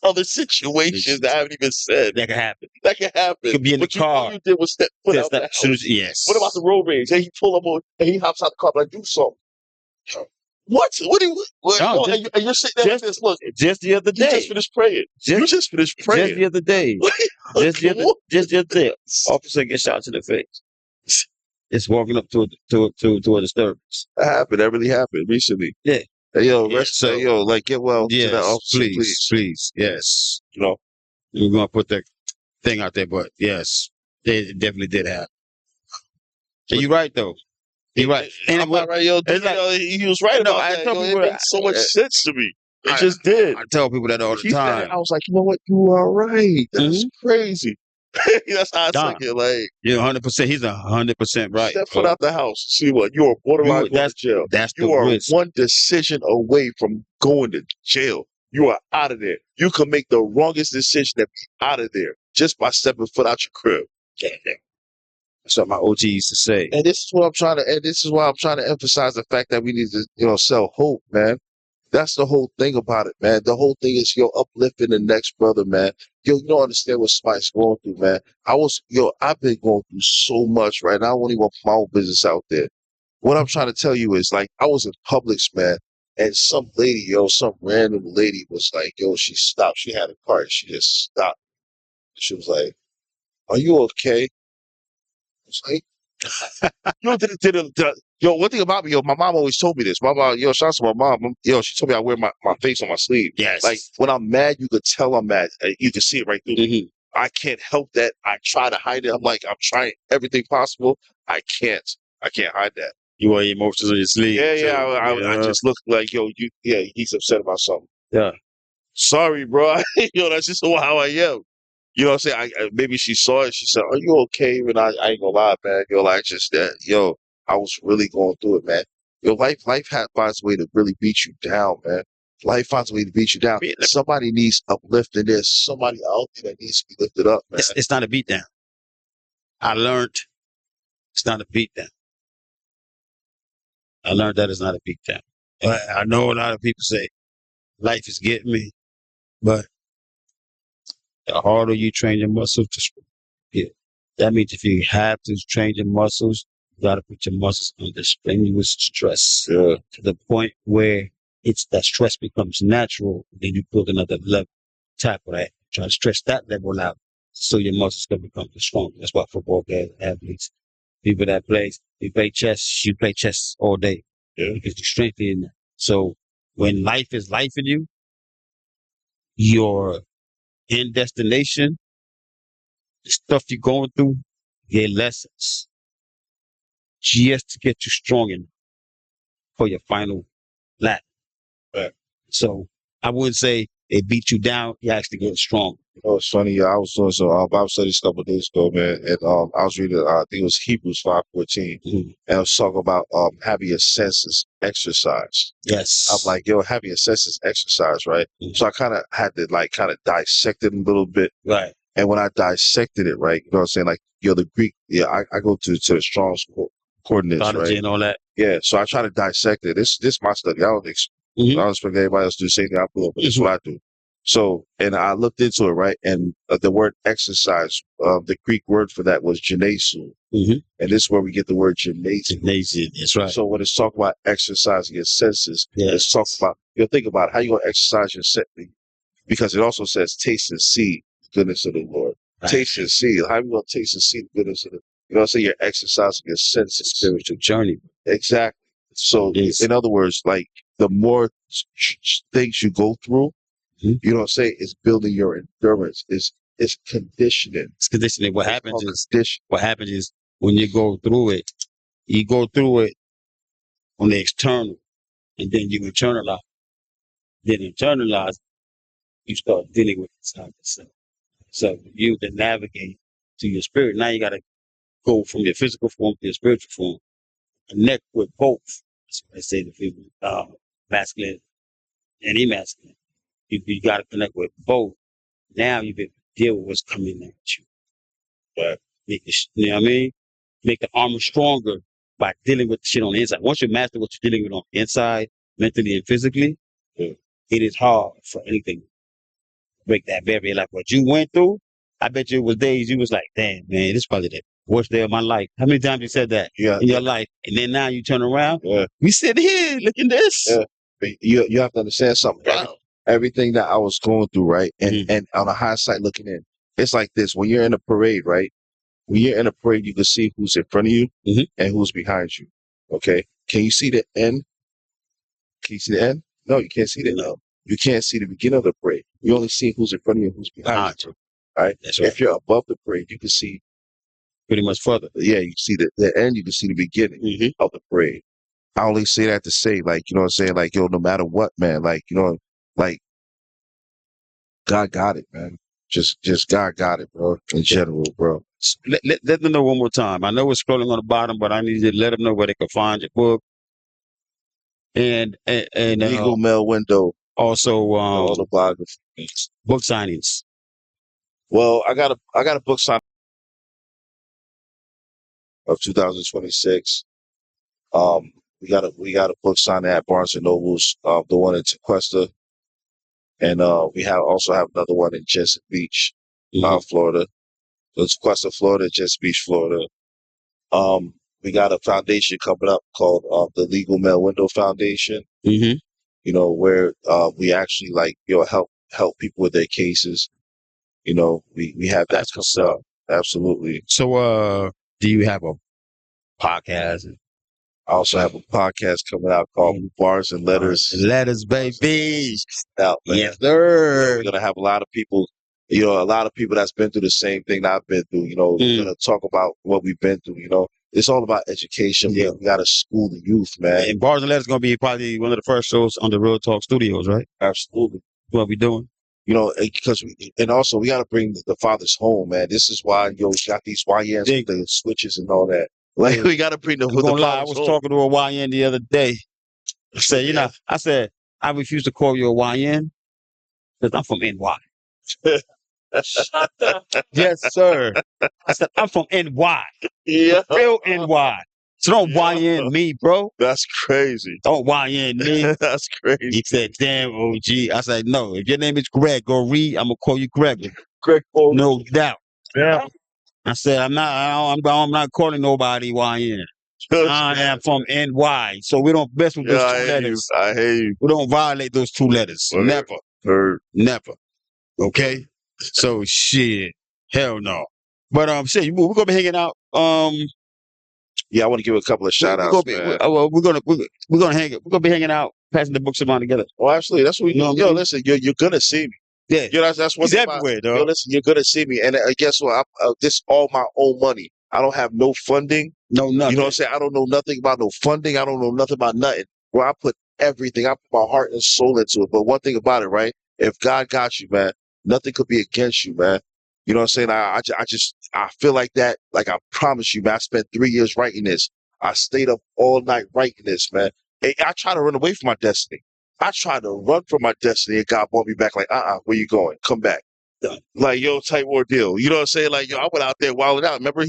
other situations that I haven't even said. That can happen. That can happen. Could be in the car. All you did was step foot out the house. Yes. What about the road rage? Hey, he pull up on, and he hops out the car, like, do something. What? What do you? And you're sitting there like this. Look, just the other day. You just finished praying. You just finished praying. Just the other day. just the other day. Officer gets shot in the face. It's walking up to a disturbance. That happened. That really happened recently. Yeah. Hey, yo, get well to that officer, please. Yes. You know, we're gonna put that thing out there, but yes, it definitely did happen. And you're right though. You're right. And I'm not right, yo. it's like, He was right no, about I that. tell Yo, people it made so much sense to me. It just did. I tell people that all the He said it. time. I was like, you know what? You are right. That's crazy. That's how I Done. took it. Like, You're 100%. He's 100% right. step foot out the house. See what? You are borderline going to jail. That's the You are risk. one decision away from going to jail. You are out of there. You can make the wrongest decision and be out of there just by stepping foot out your crib. That's what my OG used to say. And this is what I'm trying to. And this is why I'm trying to emphasize the fact that we need to, sell hope, man. That's the whole thing about it, man. The whole thing is, uplifting the next brother, man. Yo, you don't understand what Spike's going through, man. I've been going through so much, right? And I won't even put my own business out there. What I'm trying to tell you is, like, I was in Publix, man, and some lady, some random lady was like, she stopped. She had a cart. She just stopped. She was like, "Are you okay?" I was like, one thing about me, my mom always told me this. My mom, shout out to my mom. She told me I wear my face on my sleeve. Yes. Like, when I'm mad, you could tell I'm mad. You can see it right through me. I can't help that. I try to hide it. I'm trying everything possible. I can't hide that. You wear your emotions on your sleeve. Yeah. I just look like, he's upset about something. Yeah. Sorry, bro. That's just how I am. You know what I'm saying? Maybe she saw it. She said, "Are you okay?" And I ain't gonna lie, man. I was really going through it, man. Life finds a way to really beat you down, man. Life finds a way to beat you down. Somebody needs uplifting. There's somebody out there that needs to be lifted up, man. It's not a beatdown. I learned it's not a beatdown. I learned that it's not a beatdown. I know a lot of people say life is getting me, but the harder you train your muscles that means if you have to train your muscles, you got to put your muscles under strenuous stress to the point where that stress becomes natural. Then you put another level, tackle that, try to stretch that level out so your muscles can become stronger. That's why football players, athletes, people that you play chess, you play chess all day because you're strengthening that. So when life is life in you, your end destination, the stuff you're going through, get lessons just to get you strong enough for your final lap. So I wouldn't say it beat you down. You actually get strong. It's funny. Yeah, I was doing some Bible studies a couple of days ago, man, and I was reading. I think it was Hebrews 5:14, and I was talking about having your senses exercised. Yes. I'm like, having your senses exercised, right? So I kind of had to dissect it a little bit, right? And when I dissected it, right, you know what I'm saying? Like, the Greek, I go to the Strong's coordinates, right? And all that. Yeah, so I try to dissect it. This is my study. I don't expect everybody else to do the same thing I do, but this is what I do. So, and I looked into it, right? And the word exercise, the Greek word for that was genesu. And this is where we get the word gymnasium. That's right. So when it's talking about exercising your senses, it's talking about, think about how you going to exercise your senses. Because it also says taste and see the goodness of the Lord. Right. Taste and see. How you going to taste and see the goodness of the Lord? You know what I'm saying? You're exercising your senses. Spiritual journey. Exactly. So, in other words, like, the more things you go through, you know what I'm saying, is building your endurance, is conditioning. It's conditioning. What happens is when you go through it on the external, and then you internalize. You start dealing with inside yourself. So you to navigate to your spirit. Now you got to go from your physical form to your spiritual form. Connect with both. That's what I say to people, masculine and emasculine. You got to connect with both. Now you can deal with what's coming at you. But you know what I mean? Make the armor stronger by dealing with the shit on the inside. Once you master what you're dealing with on the inside, mentally and physically, it is hard for anything to break that barrier. Like what you went through, I bet you it was days you was like, damn, man, this is probably the worst day of my life. How many times you said that in your life? And then now you turn around, we sit here, look at this. Yeah. But you have to understand something. Everything that I was going through, right? And on a hindsight looking in, it's like this. When you're in a parade, right? When you're in a parade, you can see who's in front of you and who's behind you. Okay? Can you see the end? Can you see the end? No, you can't see the end. You can't see the beginning of the parade. You only see who's in front of you and who's behind you. All right? That's right. If you're above the parade, you can see pretty much further. Yeah, you see the end, you can see the beginning Mm-hmm. of the parade. I only say that to say, like, you know what I'm saying? Like, yo, no matter what, man, like, you know, like, God got it, man. Just God got it, bro. In general, bro. Let them know one more time. I know it's scrolling on the bottom, but I need you to let them know where they can find your book. And Legal mail window, also autobiography. book signings. Well, I got a book sign of 2026. Um, we got a book signing at Barnes and Nobles, the one in Tequesta, and we also have another one in Chesapeake Beach, Florida. So Tequesta, Florida, Chesapeake Beach, Florida. We got a foundation coming up called the Legal Mail Window Foundation. Mm-hmm. You know, where we actually like, you know, help people with their cases. You know, we have that coming up. Absolutely. So do you have a podcast? I also have a podcast coming out called Bars and Letters. Letters, baby. Out, man. Yes, sir. You know, we're gonna have a lot of people, you know, a lot of people that's been through the same thing that I've been through. You know, we're gonna talk about what we've been through. You know, it's all about education. Yeah. We gotta school the youth, man. And Bars and Letters is gonna be probably one of the first shows on the Real Talk Studios, right? Absolutely. What we doing? You know, because and also we got to bring the fathers home, man. This is why, yo, we got these YNs with the switches and all that. Like, we got to bring the fathers home. I was talking to a YN the other day. I said, you know, I refuse to call you a YN because I'm from NY. Shut up. Yes, sir. I said, I'm from NY. Yeah. Real NY. So don't YN me, bro. That's crazy. Don't YN me. That's crazy. He said, damn, OG. I said, no, if your name is Greg or Reed, I'm going to call you Greg. Greg Paul. No doubt. Yeah. I said, I'm not calling nobody YN. I am from NY. So we don't mess with those two letters. I hate you. We don't violate those two letters. Never. Never. Okay? So shit. Hell no. But shit, we're gonna be hanging out. Yeah, I want to give a couple of shout outs. We're gonna be hanging out, passing the books around together. Oh, absolutely. That's what we do. Yo, listen, you're gonna see me. Yeah. You know, that's what's everywhere, though. Yo, listen, you're gonna see me. And guess what? This all my own money. I don't have no funding. No, nothing. You know what I'm saying? I don't know nothing about no funding. I don't know nothing about nothing. Where I put everything, I put my heart and soul into it. But one thing about it, right? If God got you, man, nothing could be against you, man. You know what I'm saying? I feel like that. Like I promise you, man. I spent 3 years writing this. I stayed up all night writing this, man. And I try to run away from my destiny. I tried to run from my destiny, and God brought me back. Like, where you going? Come back. Like, yo, type ordeal. You know what I'm saying? Like, yo, I went out there wilding out. Remember,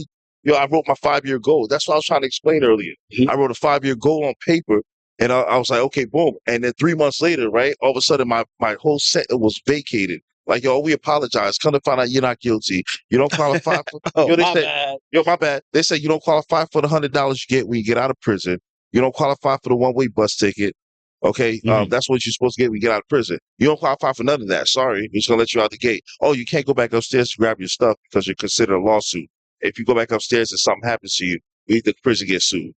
I wrote my 5-year goal. That's what I was trying to explain earlier. I wrote a 5-year goal on paper, and I was like, okay, boom. And then 3 months later, right, all of a sudden, my whole sentence was vacated. Like, yo, we apologize. Come to find out you're not guilty. You don't qualify for. My bad. They said you don't qualify for the $100 you get when you get out of prison. You don't qualify for the one-way bus ticket. Okay, that's what you're supposed to get when you get out of prison. You don't qualify for none of that. Sorry, we're just gonna let you out the gate. Oh, you can't go back upstairs to grab your stuff because you're considered a lawsuit. If you go back upstairs and something happens to you, the prison gets sued.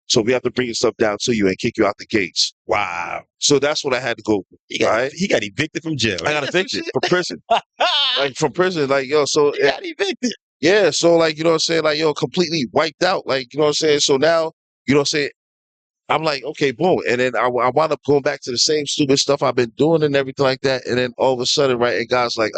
So we have to bring your stuff down to you and kick you out the gates. Wow. So that's what I had to go. He got evicted from jail. I got evicted from prison. Like from prison, like yo. So he got evicted. Yeah. So like you know what I'm saying, like yo, completely wiped out. Like you know what I'm saying. So now you know what I'm saying. I'm like, okay, boom. And then I wound up going back to the same stupid stuff I've been doing and everything like that. And then all of a sudden, right, and God's like,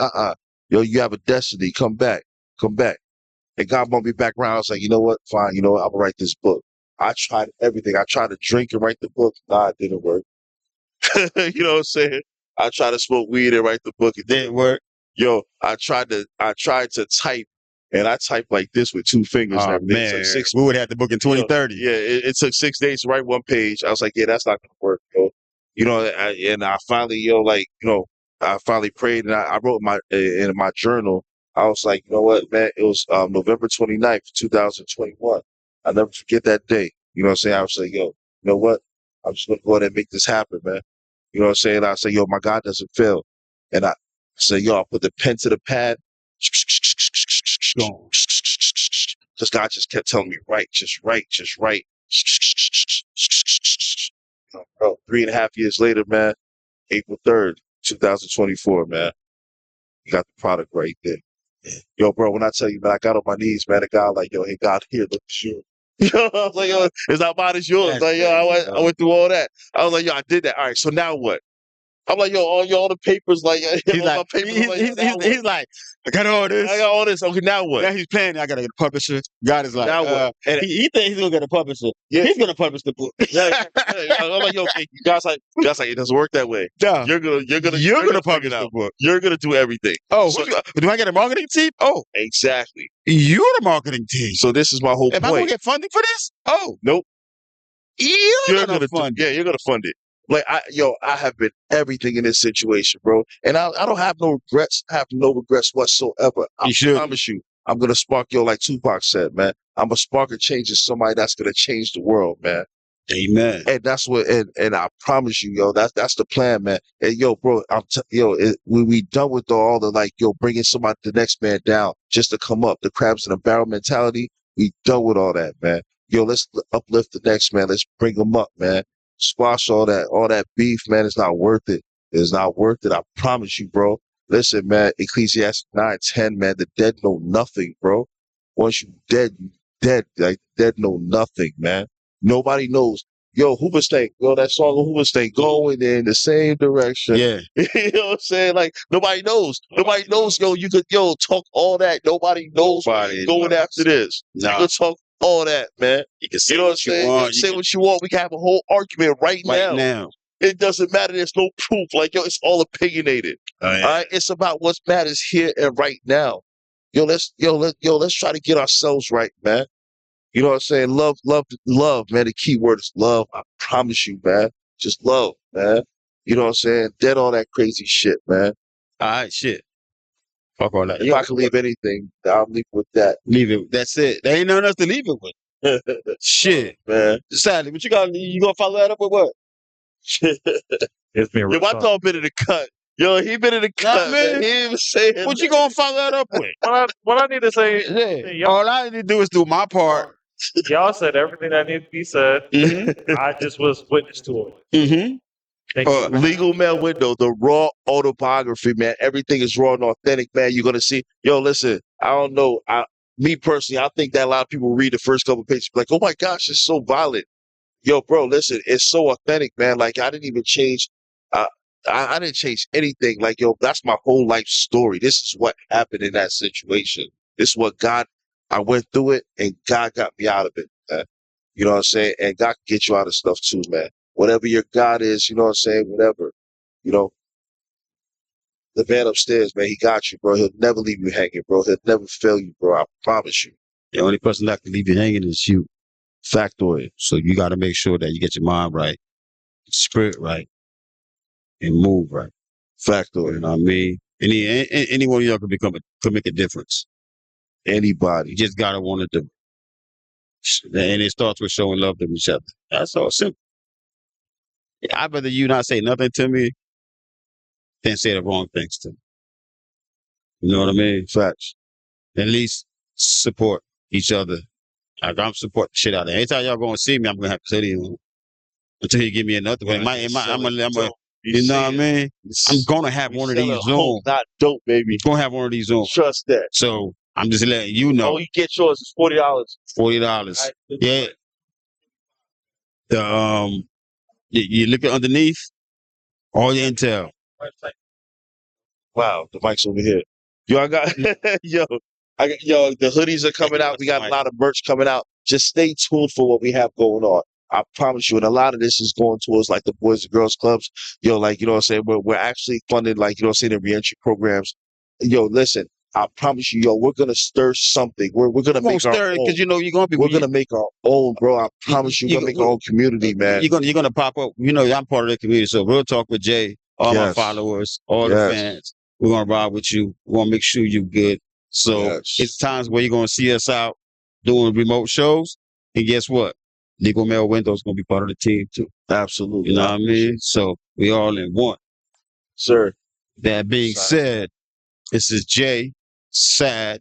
yo, you have a destiny. Come back. And God brought me back around. I was like, you know what? Fine. You know what? I'm going to write this book. I tried everything. I tried to drink and write the book. Nah, it didn't work. You know what I'm saying? I tried to smoke weed and write the book. It didn't work. Yo, I tried to type. And I typed like this with 2 fingers. Oh, man. We would have the book in 2030. Yeah, it took 6 days to write 1 page. I was like, yeah, that's not going to work, yo. You know, and I finally, I finally prayed and I wrote in my journal. I was like, you know what, man? It was November 29th, 2021. I'll never forget that day. You know what I'm saying? I was like, yo, you know what? I'm just going to go ahead and make this happen, man. You know what I'm saying? I say, yo, my God doesn't fail. And I say, yo, I put the pen to the pad. This guy just kept telling me, just write. Bro, 3.5 years later, man, April 3rd, 2024, man, you got the product right there. Yo, bro, when I tell you, man, I got on my knees, man, the guy like, yo, hey, God, here, look, it's you. Yo, I was like, yo, it's not mine, it's yours. That's Like, yo, I went through all that. I was like, yo, I did that. All right, so now what? I'm like, yo, all the papers, like, He's all like, my papers. I'm like, yo, now what? he's like, I got all I this. got all this. Okay, now what? Now he's planning. I gotta get a publisher. God is like, Now what? And he thinks he's gonna get a publisher. yeah, He's gonna publish the book. yeah, I'm like, yo, okay, guys, like, it doesn't work that way. Nah, You're gonna you're gonna figure publish it the out. book. You're gonna do everything. Oh, So- do I get a marketing team? Oh, exactly. you're the marketing team. So this is my whole Am I gonna point. get funding for this? Oh, Nope. you're gonna fund it. Yeah, you're gonna fund it. Like I have been everything in this situation, bro. And I don't have no regrets. I have no regrets whatsoever. I You should. promise you, I'm gonna spark like Tupac said, man. I'm a spark of change in somebody that's gonna change the world, man. Amen. And that's what, and I promise you, yo, that's the plan, man. And yo, bro, when we done with all the like, yo, bringing somebody, the next man down just to come up, the crabs in the barrel mentality, we done with all that, man. Yo, let's uplift the next man. Let's bring them up, man. Squash all that beef, man. It's not worth it. It's not worth it. I promise you, bro. Listen, man, Ecclesiastes 9:10, man, the dead know nothing, bro. Once you dead, like dead know nothing, man. Nobody knows. Yo, Hooverstank, yo, that song of Hooverstank, going in the same direction. Yeah. You know what I'm saying? Like, nobody knows. Nobody knows, yo, you could, talk all that. Nobody knows going after this. Nah. You could talk all that, man. You can say You know what I'm what you saying? want. Say what you want. We can have a whole argument right Right now. now. It doesn't matter. There's no proof. Like, yo, it's all opinionated. Oh, yeah. All right? It's about what matters here and right now. Let's try to get ourselves right, man. You know what I'm saying? Love, man. The key word is love. I promise you, man. Just love, man. You know what I'm saying? Dead all that crazy shit, man. All right, shit. Fuck all that. If I can leave anything, I'll leave with that. Leave it. That's it. There ain't nothing else to leave it with. Shit. Man. Sadly, but you gonna follow that up with what? It's been Yo, my dog been in the cut. Yo, he been in the cut, man. He ain't even saying What you gonna follow that up with? what I need to say. Yeah. Y'all, All I need to do is do my part. y'all said everything that needed to be said. Mm-hmm. I just was witness to it. Mm-hmm. Thank you. Legal Mail Window, the raw autobiography, man. Everything is raw and authentic, man. You're gonna see. Yo, listen, I don't know. Me personally, I think that a lot of people read the first couple pages, like, oh my gosh, it's so violent. Yo, bro, listen, it's so authentic, man. Like, I didn't even change. I didn't change anything. Like, yo, that's my whole life story. This is what happened in that situation. This is what I went through it, and God got me out of it, man. You know what I'm saying? And God can get you out of stuff too, man. Whatever your God is, you know what I'm saying? Whatever. You know, the man upstairs, man, he got you, bro. He'll never leave you hanging, bro. He'll never fail you, bro. I promise you. The only person that can leave you hanging is you. Factoid. So you got to make sure that you get your mind right, spirit right, and move right. Factoid. You know what I mean? Any one of y'all could make a difference. Anybody. You just gotta want to do it. And it starts with showing love to each other. That's all simple. I'd rather you not say nothing to me than say the wrong things to me. You know what I mean? Facts. At least support each other. Like I'm supporting the shit out of it. Anytime y'all going to see me, I'm gonna have to tell you until you give me another one. I'm gonna, you know what I mean? I'm gonna have one of these Zooms. Not dope, baby. I'm gonna have one of these Zooms. Trust that. So I'm just letting you know. Oh, you get yours. It's $40. $40. Yeah. The you look at underneath all your intel. Wow, the mic's over here. Yo, I got the hoodies are coming out. We got a lot of merch coming out. Just stay tuned for what we have going on. I promise you, and a lot of this is going towards like the Boys and Girls Clubs. Yo, like, you know what I'm saying? We're actually funding, like, you know what I'm saying, the reentry programs. Yo, listen, I promise you, yo, we're gonna stir something. We're gonna make our own. Because you know you're gonna be. We're gonna make our own, bro. I promise you, we're gonna make our own community, man. You're gonna pop up. You know, I'm part of the community. So real talk with Jay, all my followers, all the fans. We're gonna ride with you. We're gonna make sure you're good. So it's times where you're gonna see us out doing remote shows, and guess what? Legal Mail Window's gonna be part of the team too. Absolutely. You know what I mean? So we all in one. Sir. That being said, this is Jay, Sad,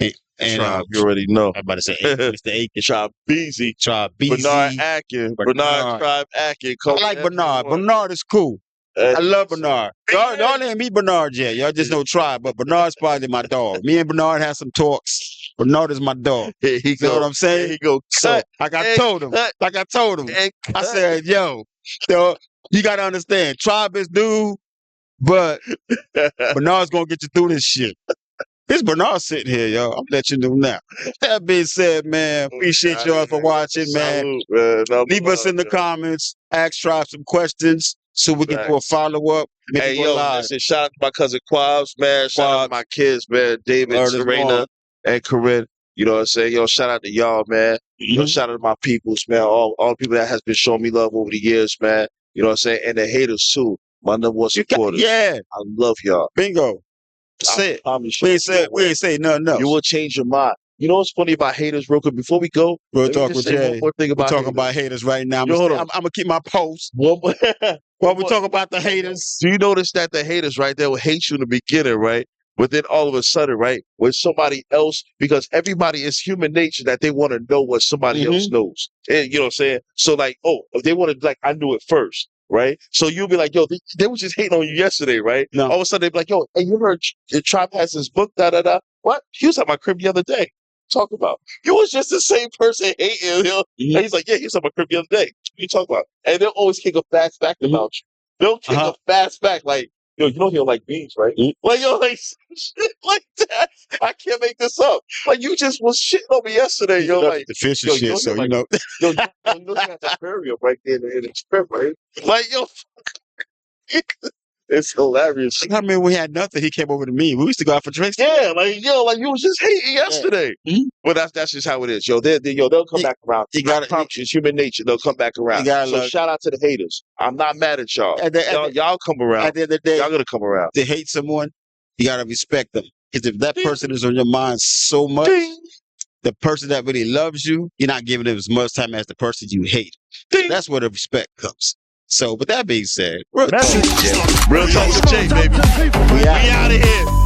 and Tribe, you already know. I'm about to say Mr. Akon. Tribe Beezy. Tribe Beezy. Bernard Akon. Bernard Tribe Akon. I like Bernard. Bernard is cool. I love Bernard. Y'all ain't meet Bernard yet. Y'all just know Tribe, but Bernard's probably my dog. Me and Bernard have some talks. Bernard is my dog. He You know what I'm saying? He go So, cut. like I told him, I said, yo, you got to understand, Tribe is new, but Bernard's going to get you through this shit. This Bernard sitting here, yo. I'm letting you know now. That being said, man, appreciate y'all for watching, man. Leave us in the comments. Ask Tribe some questions so we can do a follow-up. Hey, yo, listen, shout out to my cousin Quabs, man. Shout out to my kids, man. David, Serena, and Corinne. You know what I'm saying? Yo, shout out to y'all, man. Yo, shout out to my peoples, man. All the people that has been showing me love over the years, man. You know what I'm saying? And the haters, too. My number one supporters. Yeah. I love y'all. Bingo. Say we ain't say nothing else. You will change your mind. You know what's funny about haters, real quick? Before we go, we'll talk with Jay. One more thing about talking about haters right now. I'm gonna keep my post. While we talk about the haters. Do you notice that the haters, right, they will hate you in the beginning, right? But then all of a sudden, right, when somebody else, because everybody is human nature that they want to know what somebody else knows. And, you know what I'm saying? So like, if they want to, like, I knew it first. Right? So you'll be like, yo, they were just hating on you yesterday, right? No. All of a sudden they'll be like, yo, hey, you heard the Tribe has this book, da-da-da. What? He was at my crib the other day. Talk about. You was just the same person hating him. And he's like, yeah, he was at my crib the other day. What you talk about? And they'll always kick a fast fact about you. They'll kick a fast fact like, yo, you know he don't like beans, right? Like, yo, like, shit like that. I can't make this up. Like, you just was shitting on me yesterday. Yo, like, the fish and shit, so you know. Yo, you know you got the aquarium right there in the strip, right? Like, yo, it's hilarious. I mean, we had nothing. He came over to me. We used to go out for drinks. Yeah, like, yo, like you was just hating yesterday. But that's just how it is. Yo, they'll come back around. I promise you, it's human nature. They'll come back around. So shout out to the haters. I'm not mad at y'all. Y'all come around. At the end of the day, y'all gonna come around. To hate someone, you gotta respect them. Because if that person is on your mind so much, the person that really loves you, you're not giving them as much time as the person you hate. That's where the respect comes. So, with that being said, real talk with Jay, baby. We out of here.